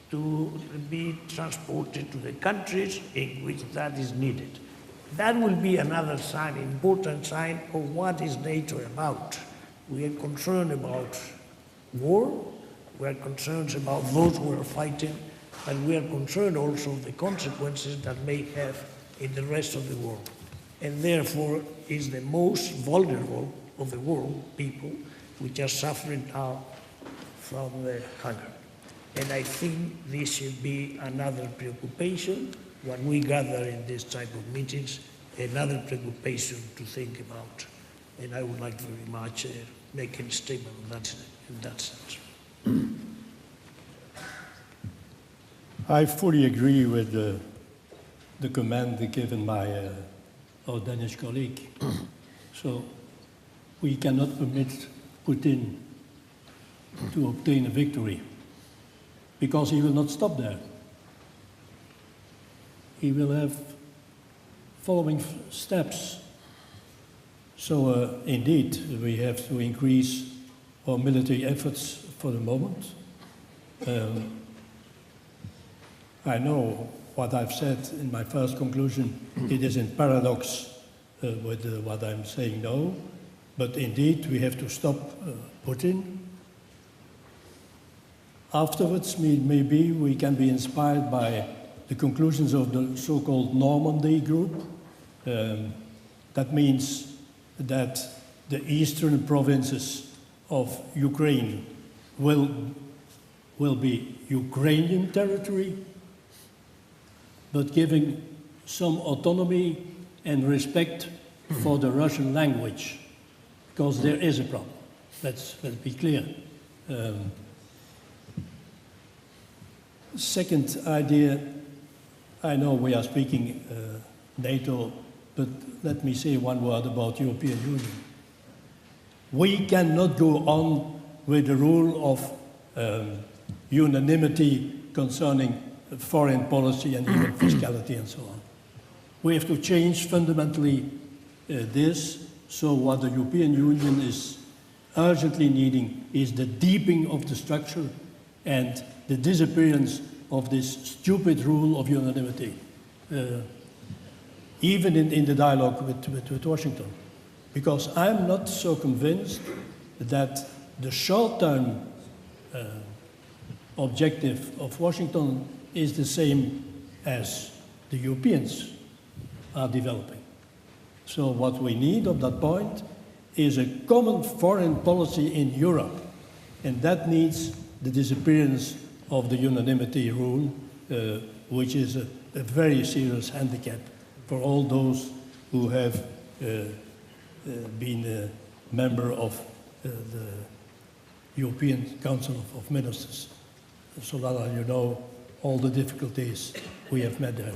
to be transported to the countries in which that is needed. That will be another sign, important sign of what is NATO about. We are concerned about war, we are concerned about those who are fighting, but we are concerned also of the consequences that may have in the rest of the world. And therefore is the most vulnerable of the world people which are suffering now from the hunger. And I think this should be another preoccupation when we gather in this type of meetings, another preoccupation to think about. And I would like very much make a statement on that, in that sense. I fully agree with the comment given by our Danish colleague. So we cannot permit Putin to obtain a victory, because he will not stop there. He will have following steps. So indeed, we have to increase our military efforts for the moment. I know what I've said in my first conclusion. It is in paradox with what I'm saying now, but indeed we have to stop Putin. Afterwards, maybe we can be inspired by the conclusions of the so-called Normandy group. That means that the eastern provinces of Ukraine will be Ukrainian territory, but giving some autonomy and respect for the Russian language, because there is a problem. Let's be clear. Second idea, I know we are speaking NATO, but let me say one word about European Union. We cannot go on with the rule of unanimity concerning foreign policy and even fiscality and so on. We have to change fundamentally this, so what the European Union is urgently needing is the deepening of the structure and the disappearance of this stupid rule of unanimity, even in the dialogue with Washington. Because I'm not so convinced that the short-term objective of Washington is the same as the Europeans are developing. So what we need at that point is a common foreign policy in Europe, and that needs the disappearance of the unanimity rule, which is a very serious handicap for all those who have been a member of the European Council of Ministers. So that you know all the difficulties we have met there.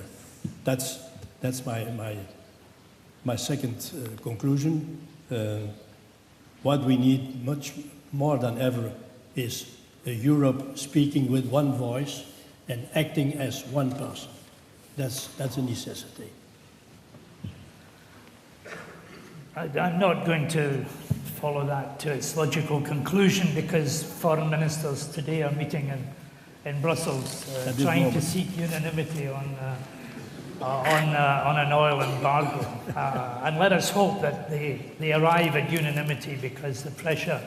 That's my second conclusion. What we need much more than ever is Europe speaking with one voice and acting as one person. That's a necessity. I'm not going to follow that to its logical conclusion because foreign ministers today are meeting in Brussels trying to seek unanimity on an oil embargo. And let us hope that they arrive at unanimity because the pressure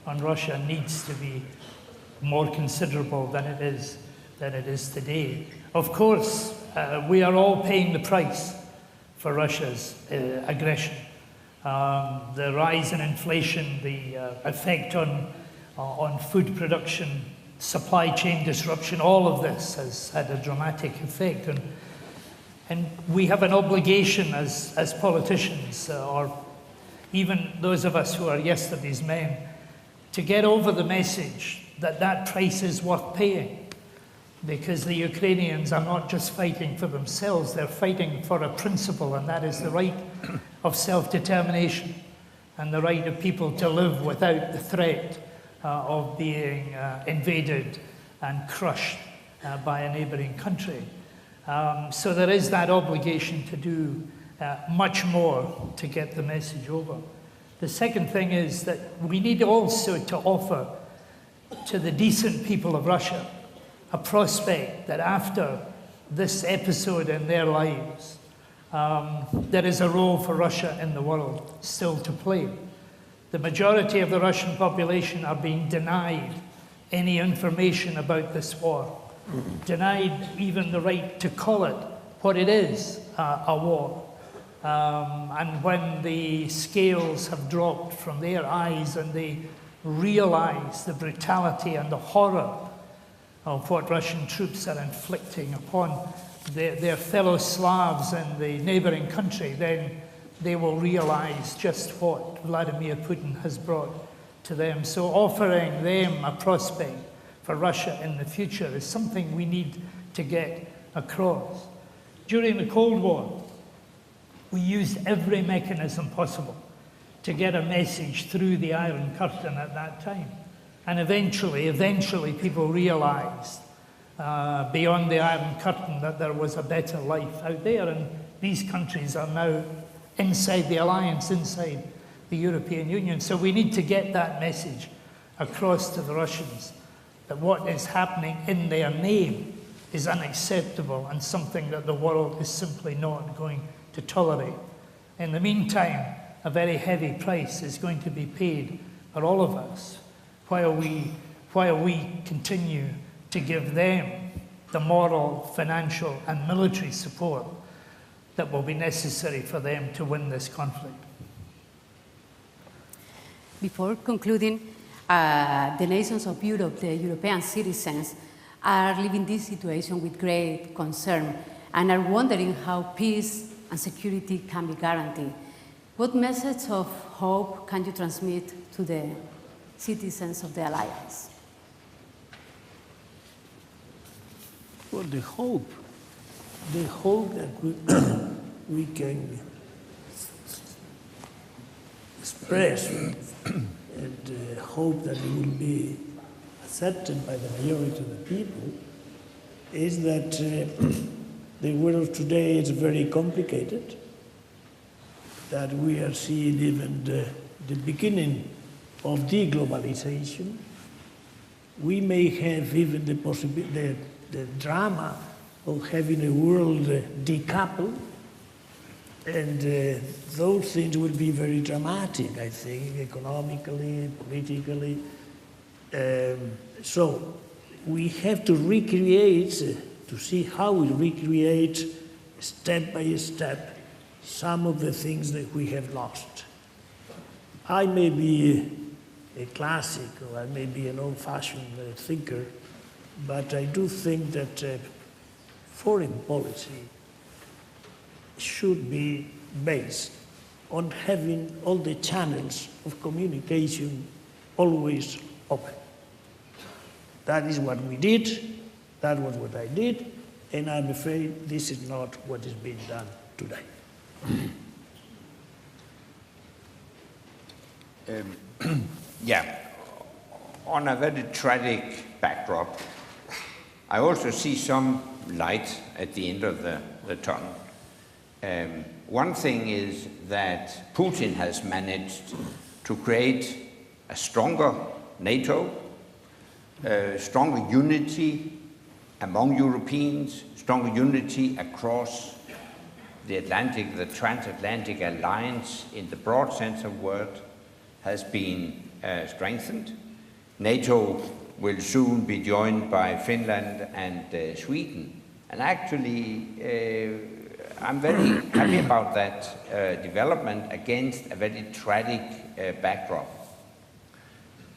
on Russia needs to be more considerable than it is today. Of course, we are all paying the price for Russia's aggression. The rise in inflation, the effect on food production, supply chain disruption, all of this has had a dramatic effect. And we have an obligation as politicians, or even those of us who are yesterday's men, to get over the message that that price is worth paying. Because the Ukrainians are not just fighting for themselves, they're fighting for a principle, and that is the right of self-determination and the right of people to live without the threat of being invaded and crushed by a neighbouring country. So there is that obligation to do much more to get the message over. The second thing is that we need also to offer to the decent people of Russia a prospect that after this episode in their lives, there is a role for Russia in the world still to play. The majority of the Russian population are being denied any information about this war, denied even the right to call it what it is, a war. And when the scales have dropped from their eyes and they realize the brutality and the horror of what Russian troops are inflicting upon their fellow Slavs in the neighboring country, then they will realize just what Vladimir Putin has brought to them. So offering them a prospect for Russia in the future is something we need to get across. During the Cold War, we used every mechanism possible to get a message through the Iron Curtain at that time. And eventually people realized beyond the Iron Curtain that there was a better life out there, and these countries are now inside the alliance, inside the European Union. So we need to get that message across to the Russians, that what is happening in their name is unacceptable and something that the world is simply not going to tolerate. In the meantime, a very heavy price is going to be paid for all of us while we continue to give them the moral, financial, and military support that will be necessary for them to win this conflict. Before concluding, the nations of Europe, the European citizens, are living this situation with great concern and are wondering how peace and security can be guaranteed. What message of hope can you transmit to the citizens of the Alliance? Well, the hope that we can express and hope that it will be accepted by the majority of the people is that the world today is very complicated, that we are seeing even the beginning of deglobalization. We may have even the possibility, the drama of having a world decoupled, and those things will be very dramatic, I think, economically, politically. So we have to recreate, to see how we recreate step by step some of the things that we have lost. I may be a classic, or I may be an old-fashioned thinker, but I do think that foreign policy should be based on having all the channels of communication always open. That is what we did, that was what I did, and I'm afraid this is not what is being done today. Yeah, on a very tragic backdrop, I also see some light at the end of the tunnel. One thing is that Putin has managed to create a stronger NATO, stronger unity among Europeans, stronger unity across the Atlantic. The transatlantic alliance, in the broad sense of the word, has been strengthened. NATO will soon be joined by Finland and Sweden. And actually, I'm very happy about that development against a very tragic backdrop.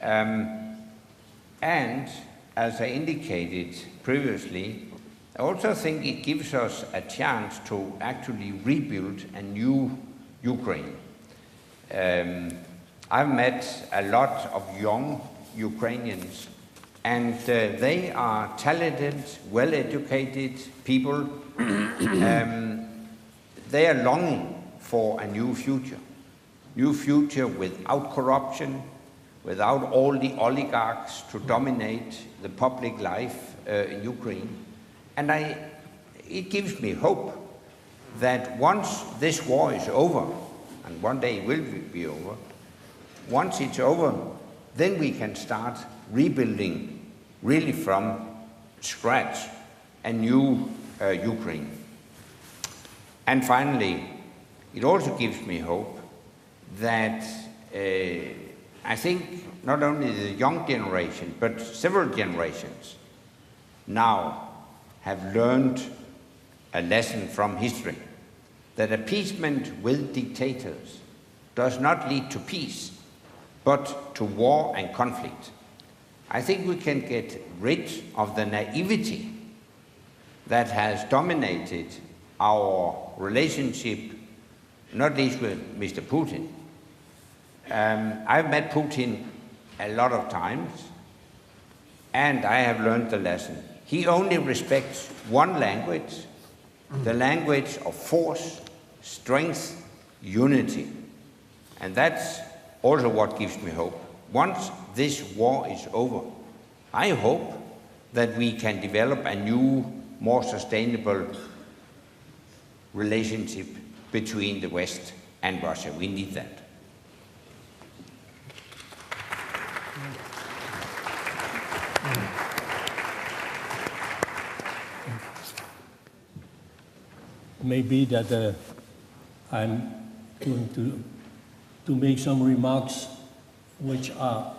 And as I indicated previously, I also think it gives us a chance to actually rebuild a new Ukraine. I've met a lot of young Ukrainians, and they are talented, well-educated people. They are longing for a new future without corruption, without all the oligarchs to dominate the public life in Ukraine. And it gives me hope that once this war is over, and one day it will be over, once it's over, then we can start rebuilding really from scratch a new Ukraine. And finally, it also gives me hope that I think not only the young generation, but several generations now have learned a lesson from history, that appeasement with dictators does not lead to peace, but to war and conflict. I think we can get rid of the naivety that has dominated our relationship, not least with Mr. Putin. I've met Putin a lot of times, and I have learned the lesson. He only respects one language, the language of force, strength, unity. And that's also what gives me hope. Once this war is over, I hope that we can develop a new, more sustainable relationship between the West and Russia. We need that. Maybe that I'm going to make some remarks which are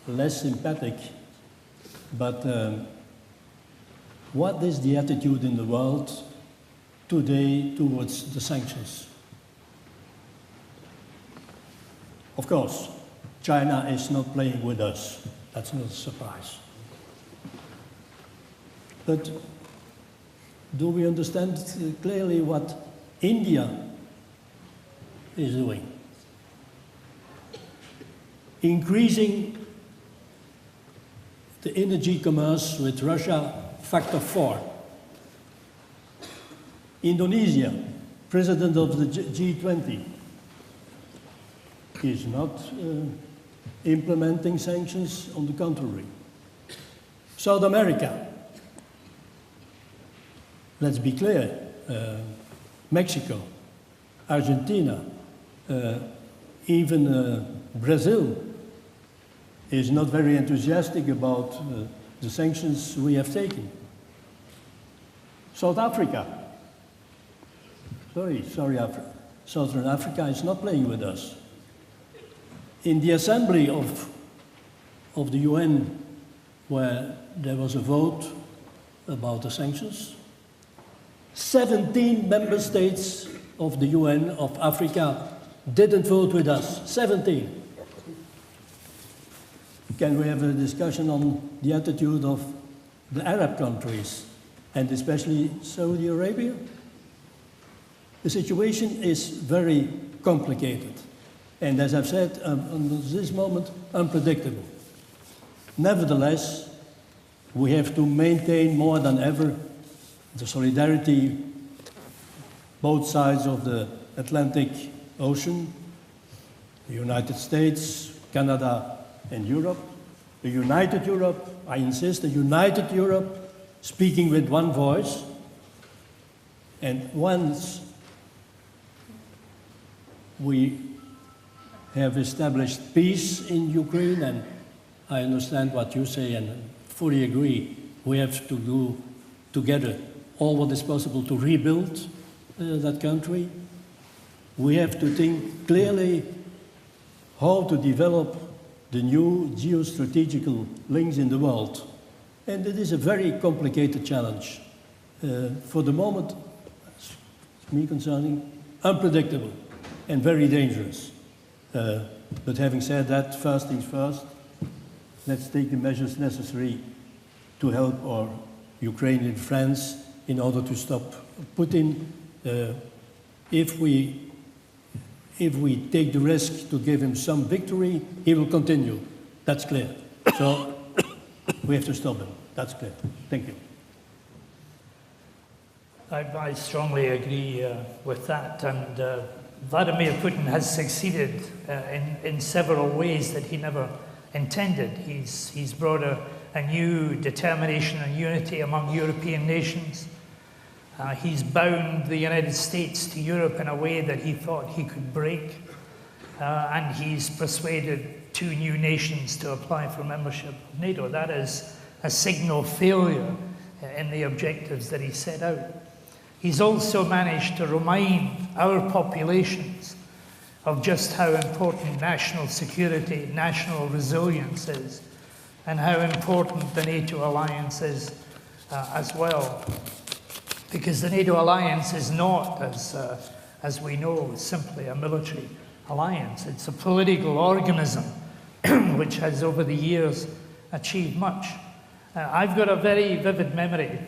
less sympathetic, but what is the attitude in the world today towards the sanctions? Of course, China is not playing with us. That's not a surprise. But do we understand clearly what India is doing? Increasing the energy commerce with Russia factor 4. Indonesia, president of the G20, is not implementing sanctions, on the contrary. South America, let's be clear, Mexico, Argentina, even Brazil is not very enthusiastic about the sanctions we have taken. South Africa, Southern Africa is not playing with us. In the assembly of the UN, where there was a vote about the sanctions, 17 member states of the UN of Africa didn't vote with us, 17. Can we have a discussion on the attitude of the Arab countries, and especially Saudi Arabia? The situation is very complicated, and as I've said, at this moment, unpredictable. Nevertheless, we have to maintain more than ever the solidarity both sides of the Atlantic Ocean, the United States, Canada, and Europe. A united Europe, I insist, a united Europe, speaking with one voice. And once we have established peace in Ukraine, and I understand what you say and fully agree. We have to do together all what is possible to rebuild that country. We have to think clearly how to develop the new geostrategical links in the world. And it is a very complicated challenge. For the moment, as me concerning, unpredictable and very dangerous. But having said that, first things first, let's take the measures necessary to help our Ukrainian friends in order to stop Putin. If we take the risk to give him some victory, he will continue. That's clear. So we have to stop him. That's clear. Thank you. I strongly agree with that. And Vladimir Putin has succeeded in several ways that he never intended. He's brought a new determination and unity among European nations. He's bound the United States to Europe in a way that he thought he could break. And he's persuaded 2 new nations to apply for membership of NATO. That is a signal failure in the objectives that he set out. He's also managed to remind our populations of just how important national security, national resilience is, and how important the NATO alliance is as well. Because the NATO alliance is not, as we know, simply a military alliance. It's a political organism which has over the years achieved much. I've got a very vivid memory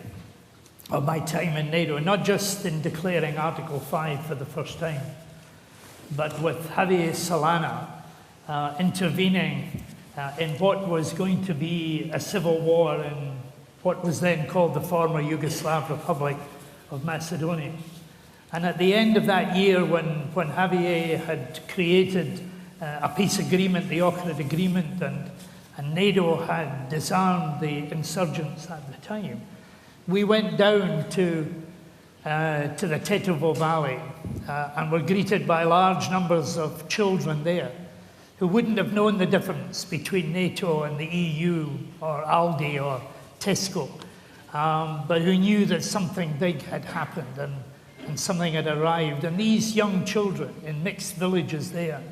of my time in NATO, not just in declaring Article 5 for the first time, but with Javier Solana intervening in what was going to be a civil war in what was then called the former Yugoslav Republic of Macedonia. And at the end of that year, when Javier had created a peace agreement, the Ohrid Agreement, and NATO had disarmed the insurgents at the time, we went down to the Tetovo Valley and were greeted by large numbers of children there who wouldn't have known the difference between NATO and the EU or Aldi or Tesco, but who knew that something big had happened and something had arrived. And these young children in mixed villages there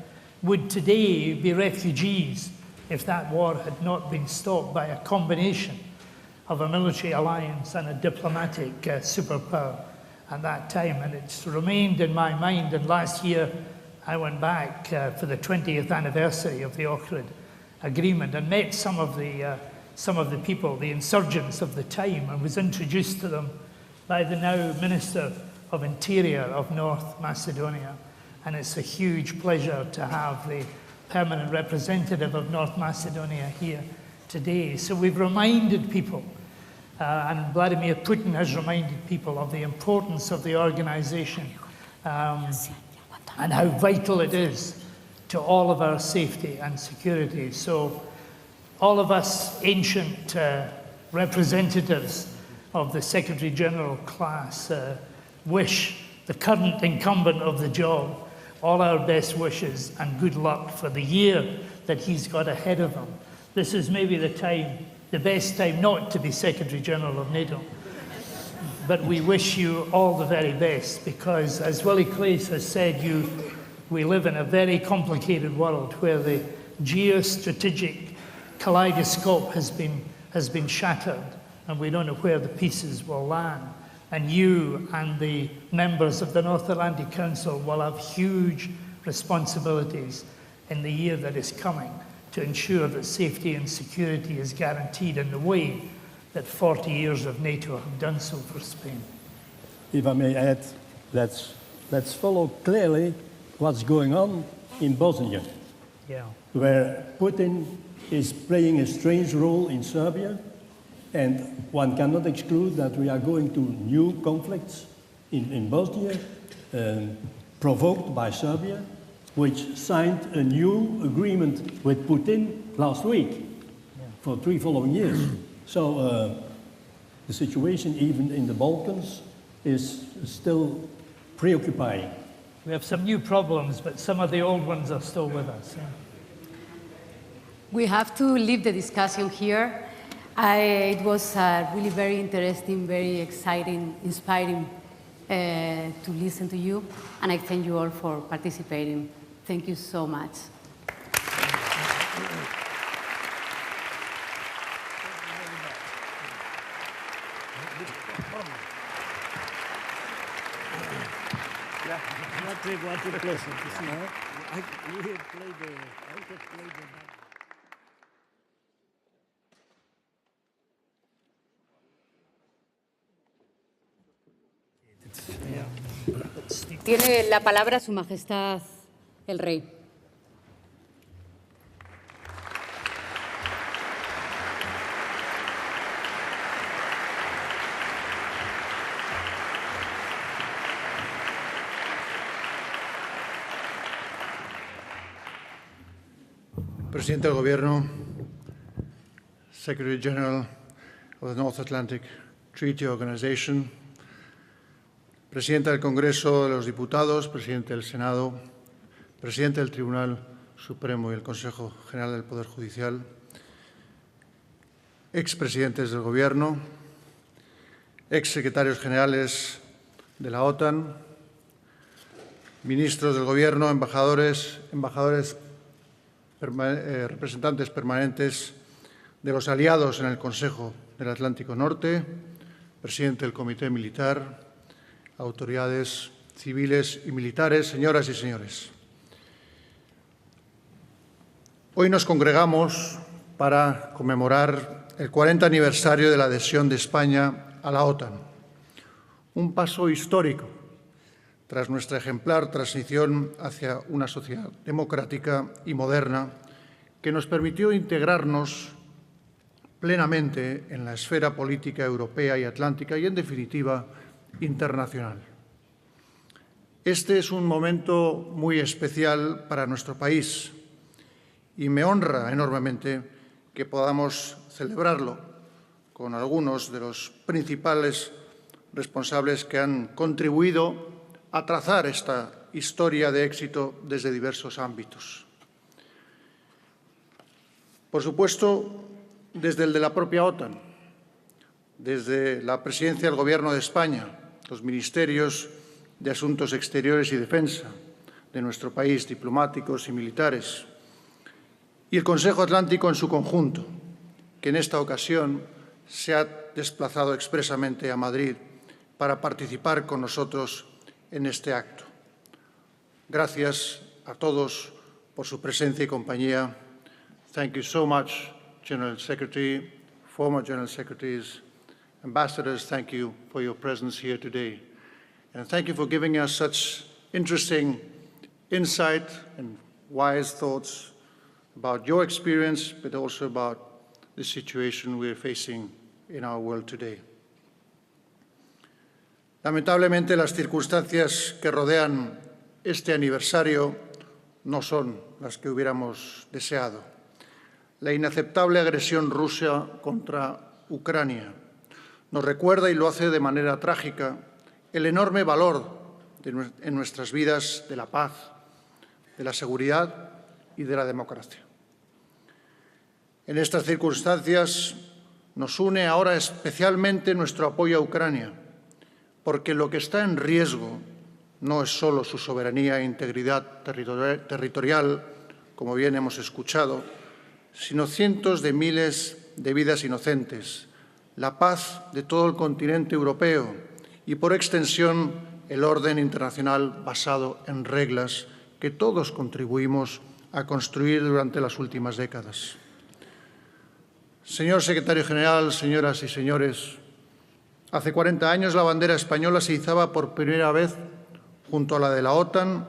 would today be refugees if that war had not been stopped by a combination of a military alliance and a diplomatic superpower at that time. And it's remained in my mind. And last year, I went back for the 20th anniversary of the Ohrid Agreement and met some of the people, the insurgents of the time, and was introduced to them by the now Minister of Interior of North Macedonia. And it's a huge pleasure to have the permanent representative of North Macedonia here today. So we've reminded people, and Vladimir Putin has reminded people of the importance of the organization and how vital it is to all of our safety and security. So all of us ancient representatives of the Secretary General class wish the current incumbent of the job all our best wishes and good luck for the year that he's got ahead of him. This is maybe the best time not to be Secretary General of NATO. But we wish you all the very best, because as Willie Claes has said, we live in a very complicated world where the geostrategic kaleidoscope has been shattered, and we don't know where the pieces will land. And you and the members of the North Atlantic Council will have huge responsibilities in the year that is coming to ensure that safety and security is guaranteed in the way that 40 years of NATO have done so for Spain. If I may add, let's follow clearly what's going on in Bosnia, where Putin is playing a strange role in Serbia, and one cannot exclude that we are going to new conflicts in Bosnia, provoked by Serbia, which signed a new agreement with Putin last week for 3 following years. So the situation even in the Balkans is still preoccupying. We have some new problems, but some of the old ones are still with us. Yeah. We have to leave the discussion here. It was really very interesting, very exciting, inspiring to listen to you, and I thank you all for participating. Thank you so much. What a pleasure. I could play the Tiene la palabra Su Majestad el Rey. Presidente del Gobierno, Secretary General of the North Atlantic Treaty Organization, Presidenta del Congreso de los Diputados, Presidente del Senado, Presidente del Tribunal Supremo y el Consejo General del Poder Judicial, expresidentes del Gobierno, exsecretarios generales de la Otan, ministros del Gobierno, embajadores, representantes permanentes de los aliados en el Consejo del Atlántico Norte, presidente del Comité Militar, autoridades civiles y militares, señoras y señores. Hoy nos congregamos para conmemorar el 40 aniversario de la adhesión de España a la Otan, un paso histórico tras nuestra ejemplar transición hacia una sociedad democrática y moderna que nos permitió integrarnos plenamente en la esfera política europea y atlántica y, en definitiva, internacional. Este es un momento muy especial para nuestro país y me honra enormemente que podamos celebrarlo con algunos de los principales responsables que han contribuido a trazar esta historia de éxito desde diversos ámbitos. Por supuesto, desde el de la propia Otan, desde la presidencia del Gobierno de España, los ministerios de Asuntos Exteriores y Defensa de nuestro país, diplomáticos y militares, y el Consejo Atlántico en su conjunto, que en esta ocasión se ha desplazado expresamente a Madrid para participar con nosotros en este acto. Gracias a todos por su presencia y compañía. Thank you so much, General Secretary, former General Secretaries, Ambassadors, thank you for your presence here today. And thank you for giving us such interesting insight and wise thoughts about your experience, but also about the situation we're facing in our world today. Lamentablemente, las circunstancias que rodean este aniversario no son las que hubiéramos deseado. La inaceptable agresión rusa contra Ucrania nos recuerda, y lo hace de manera trágica, el enorme valor en nuestras vidas de la paz, de la seguridad y de la democracia. En estas circunstancias nos une ahora especialmente nuestro apoyo a Ucrania, porque lo que está en riesgo no es solo su soberanía e integridad territorial, como bien hemos escuchado, sino cientos de miles de vidas inocentes, la paz de todo el continente europeo y, por extensión, el orden internacional basado en reglas que todos contribuimos a construir durante las últimas décadas. Señor Secretario General, señoras y señores, hace 40 años la bandera española se izaba por primera vez junto a la de la Otan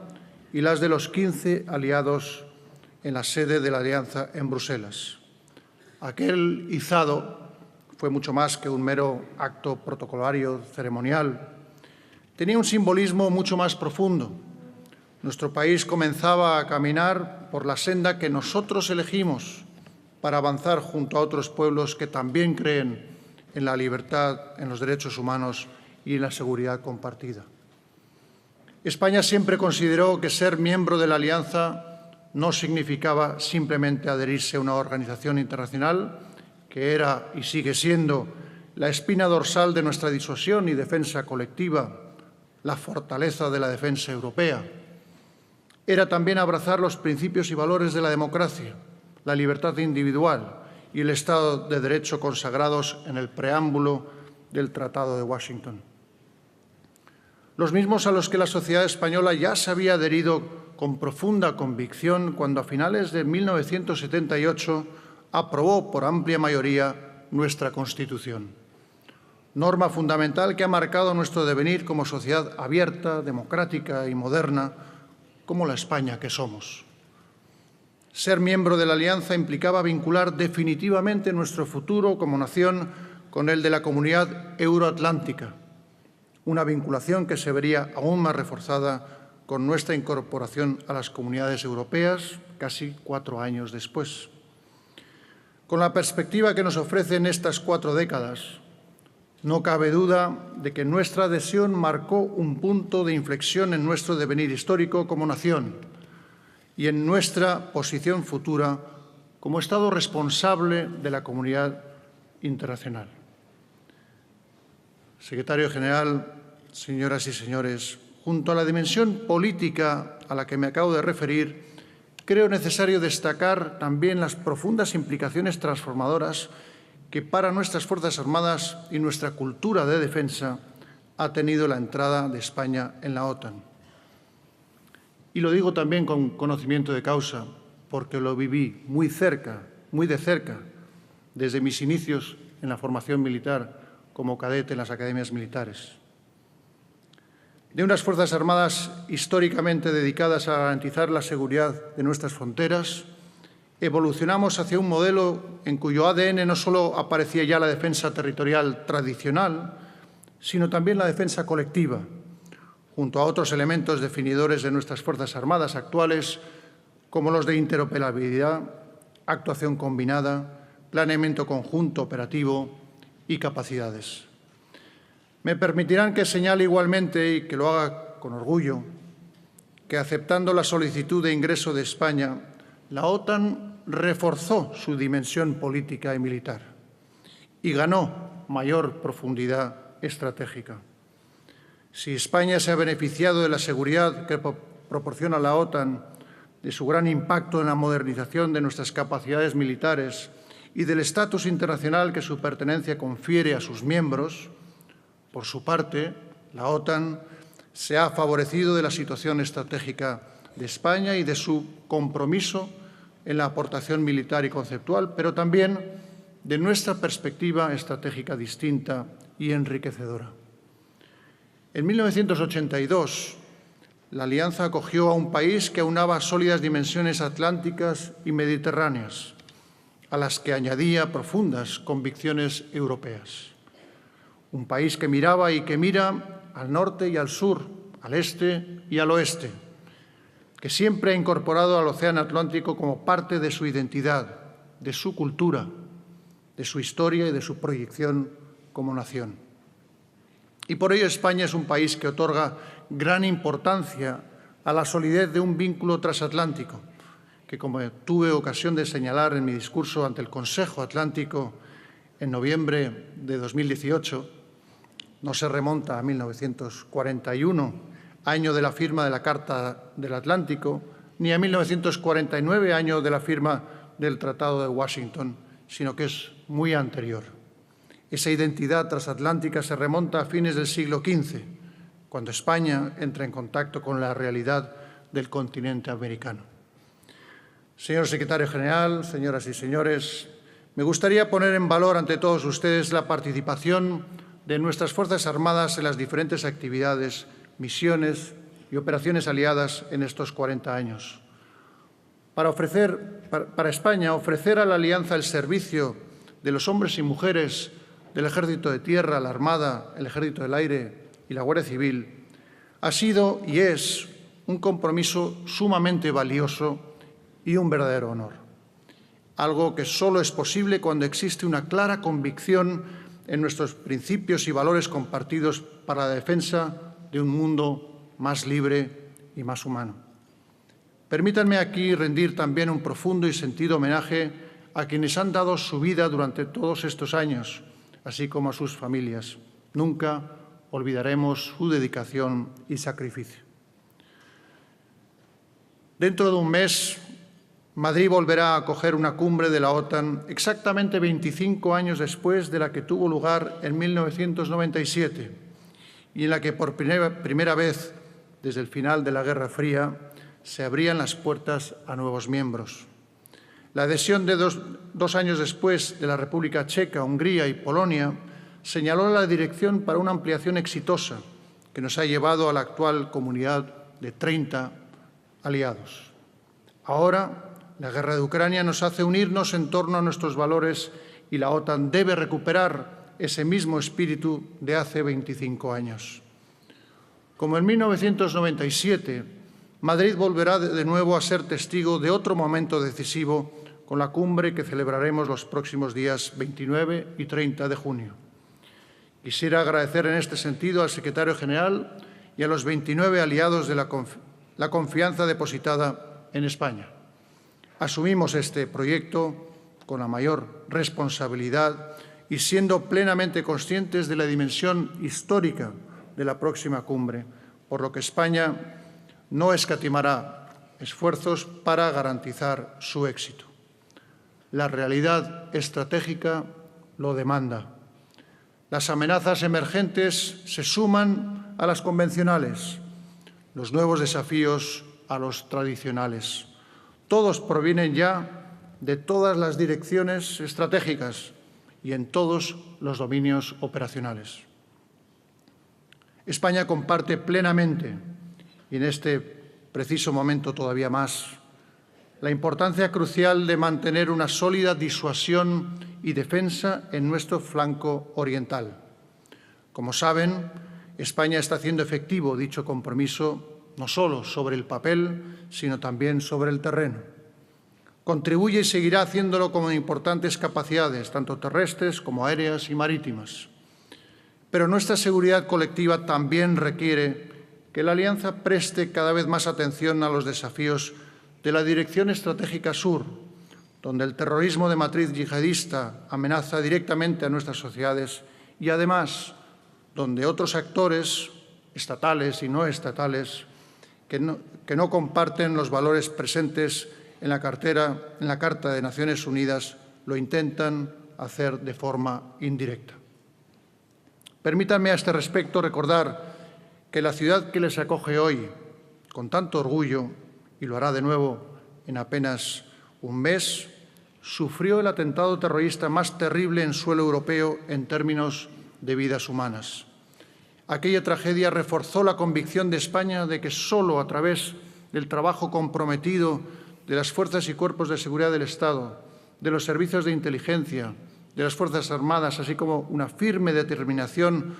y las de los 15 aliados en la sede de la Alianza en Bruselas. Aquel izado fue mucho más que un mero acto protocolario ceremonial. Tenía un simbolismo mucho más profundo. Nuestro país comenzaba a caminar por la senda que nosotros elegimos para avanzar junto a otros pueblos que también creen en la libertad, en los derechos humanos y en la seguridad compartida. España siempre consideró que ser miembro de la Alianza no significaba simplemente adherirse a una organización internacional, que era y sigue siendo la espina dorsal de nuestra disuasión y defensa colectiva, la fortaleza de la defensa europea. Era también abrazar los principios y valores de la democracia, la libertad individual y el Estado de Derecho consagrados en el preámbulo del Tratado de Washington. Los mismos a los que la sociedad española ya se había adherido con profunda convicción cuando a finales de 1978 aprobó por amplia mayoría nuestra Constitución. Norma fundamental que ha marcado nuestro devenir como sociedad abierta, democrática y moderna, como la España que somos. Ser miembro de la Alianza implicaba vincular definitivamente nuestro futuro como nación con el de la Comunidad Euroatlántica, una vinculación que se vería aún más reforzada con nuestra incorporación a las comunidades europeas casi 4 años después. Con la perspectiva que nos ofrecen estas 4 décadas, no cabe duda de que nuestra adhesión marcó un punto de inflexión en nuestro devenir histórico como nación y en nuestra posición futura como Estado responsable de la comunidad internacional. Secretario General, señoras y señores, junto a la dimensión política a la que me acabo de referir, creo necesario destacar también las profundas implicaciones transformadoras que para nuestras Fuerzas Armadas y nuestra cultura de defensa ha tenido la entrada de España en la Otan. Y lo digo también con conocimiento de causa, porque lo viví muy de cerca, desde mis inicios en la formación militar como cadete en las academias militares. De unas Fuerzas Armadas históricamente dedicadas a garantizar la seguridad de nuestras fronteras, evolucionamos hacia un modelo en cuyo ADN no solo aparecía ya la defensa territorial tradicional, sino también la defensa colectiva, junto a otros elementos definidores de nuestras Fuerzas Armadas actuales, como los de interoperabilidad, actuación combinada, planeamiento conjunto operativo y capacidades. Me permitirán que señale igualmente, y que lo haga con orgullo, que aceptando la solicitud de ingreso de España, la OTAN reforzó su dimensión política y militar y ganó mayor profundidad estratégica. Si España se ha beneficiado de la seguridad que proporciona la OTAN, de su gran impacto en la modernización de nuestras capacidades militares y del estatus internacional que su pertenencia confiere a sus miembros, por su parte, la OTAN se ha favorecido de la situación estratégica de España y de su compromiso en la aportación militar y conceptual, pero también de nuestra perspectiva estratégica distinta y enriquecedora. En 1982, la Alianza acogió a un país que aunaba sólidas dimensiones atlánticas y mediterráneas, a las que añadía profundas convicciones europeas. Un país que miraba y que mira al norte y al sur, al este y al oeste, que siempre ha incorporado al Océano Atlántico como parte de su identidad, de su cultura, de su historia y de su proyección como nación. Y por ello España es un país que otorga gran importancia a la solidez de un vínculo transatlántico, que, como tuve ocasión de señalar en mi discurso ante el Consejo Atlántico en noviembre de 2018, no se remonta a 1941, año de la firma de la Carta del Atlántico, ni a 1949, año de la firma del Tratado de Washington, sino que es muy anterior. Esa identidad transatlántica se remonta a fines del siglo XV, cuando España entra en contacto con la realidad del continente americano. Señor Secretario General, señoras y señores, me gustaría poner en valor ante todos ustedes la participación de nuestras Fuerzas Armadas en las diferentes actividades, misiones y operaciones aliadas en estos 40 años. Para España, ofrecer a la Alianza el servicio de los hombres y mujeres del Ejército de Tierra, la Armada, el Ejército del Aire y la Guardia Civil ha sido y es un compromiso sumamente valioso y un verdadero honor. Algo que solo es posible cuando existe una clara convicción en nuestros principios y valores compartidos para la defensa de un mundo más libre y más humano. Permítanme aquí rendir también un profundo y sentido homenaje a quienes han dado su vida durante todos estos años, así como a sus familias. Nunca olvidaremos su dedicación y sacrificio. Dentro de un mes, Madrid volverá a acoger una cumbre de la Otan exactamente 25 años después de la que tuvo lugar en 1997 y en la que por primera vez desde el final de la Guerra Fría se abrían las puertas a nuevos miembros. La adhesión de dos años después de la República Checa, Hungría y Polonia señaló la dirección para una ampliación exitosa que nos ha llevado a la actual comunidad de 30 aliados. Ahora, la guerra de Ucrania nos hace unirnos en torno a nuestros valores y la Otan debe recuperar ese mismo espíritu de hace 25 años. Como en 1997, Madrid volverá de nuevo a ser testigo de otro momento decisivo con la cumbre que celebraremos los próximos días 29 y 30 de junio. Quisiera agradecer en este sentido al secretario general y a los 29 aliados de la confianza depositada en España. Asumimos este proyecto con la mayor responsabilidad y siendo plenamente conscientes de la dimensión histórica de la próxima cumbre, por lo que España no escatimará esfuerzos para garantizar su éxito. La realidad estratégica lo demanda. Las amenazas emergentes se suman a las convencionales, los nuevos desafíos a los tradicionales. Todos provienen ya de todas las direcciones estratégicas y en todos los dominios operacionales. España comparte plenamente, y en este preciso momento todavía más, la importancia crucial de mantener una sólida disuasión y defensa en nuestro flanco oriental. Como saben, España está haciendo efectivo dicho compromiso no solo sobre el papel, sino también sobre el terreno. Contribuye y seguirá haciéndolo con importantes capacidades, tanto terrestres como aéreas y marítimas. Pero nuestra seguridad colectiva también requiere que la Alianza preste cada vez más atención a los desafíos de la Dirección Estratégica Sur, donde el terrorismo de matriz yihadista amenaza directamente a nuestras sociedades y, además, donde otros actores, estatales y no estatales, que no comparten los valores presentes en la Carta de Naciones Unidas, lo intentan hacer de forma indirecta. Permítanme a este respecto recordar que la ciudad que les acoge hoy, con tanto orgullo, y lo hará de nuevo en apenas un mes, sufrió el atentado terrorista más terrible en suelo europeo en términos de vidas humanas. Aquella tragedia reforzó la convicción de España de que solo a través del trabajo comprometido de las fuerzas y cuerpos de seguridad del Estado, de los servicios de inteligencia, de las Fuerzas Armadas, así como una firme determinación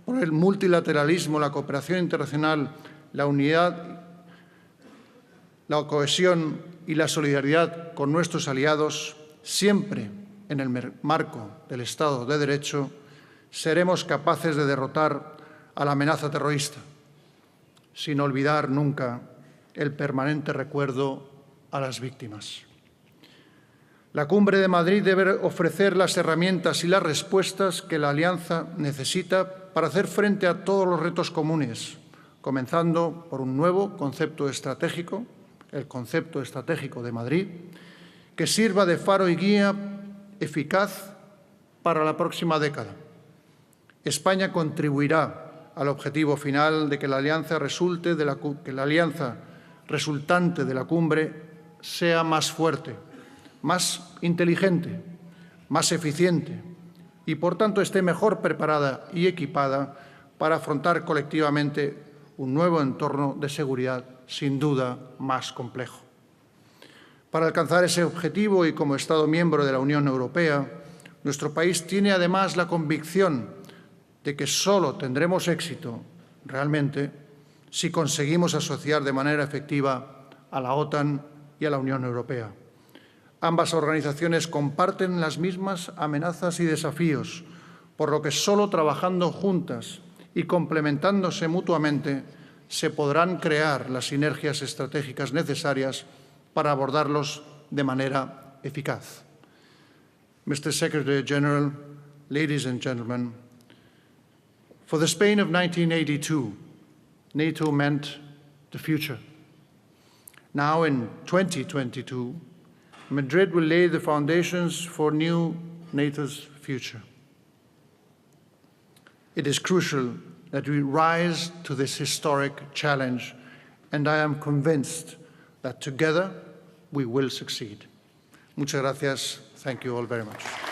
por el multilateralismo, la cooperación internacional, la unidad, la cohesión y la solidaridad con nuestros aliados, siempre en el marco del Estado de Derecho, seremos capaces de derrotar a la amenaza terrorista, sin olvidar nunca el permanente recuerdo a las víctimas. La Cumbre de Madrid debe ofrecer las herramientas y las respuestas que la Alianza necesita para hacer frente a todos los retos comunes, comenzando por un nuevo concepto estratégico, el concepto estratégico de Madrid, que sirva de faro y guía eficaz para la próxima década. España contribuirá al objetivo final de que la alianza resultante de la cumbre sea más fuerte, más inteligente, más eficiente y, por tanto, esté mejor preparada y equipada para afrontar colectivamente un nuevo entorno de seguridad sin duda más complejo. Para alcanzar ese objetivo y como Estado miembro de la Unión Europea, nuestro país tiene además la convicción de que solo tendremos éxito realmente si conseguimos asociar de manera efectiva a la Otan y a la Unión Europea. Ambas organizaciones comparten las mismas amenazas y desafíos, por lo que solo trabajando juntas y complementándose mutuamente se podrán crear las sinergias estratégicas necesarias para abordarlos de manera eficaz. Mr. Secretary General, ladies and gentlemen, for the Spain of 1982, NATO meant the future. Now in 2022, Madrid will lay the foundations for new NATO's future. It is crucial that we rise to this historic challenge, and I am convinced that together we will succeed. Muchas gracias. Thank you all very much.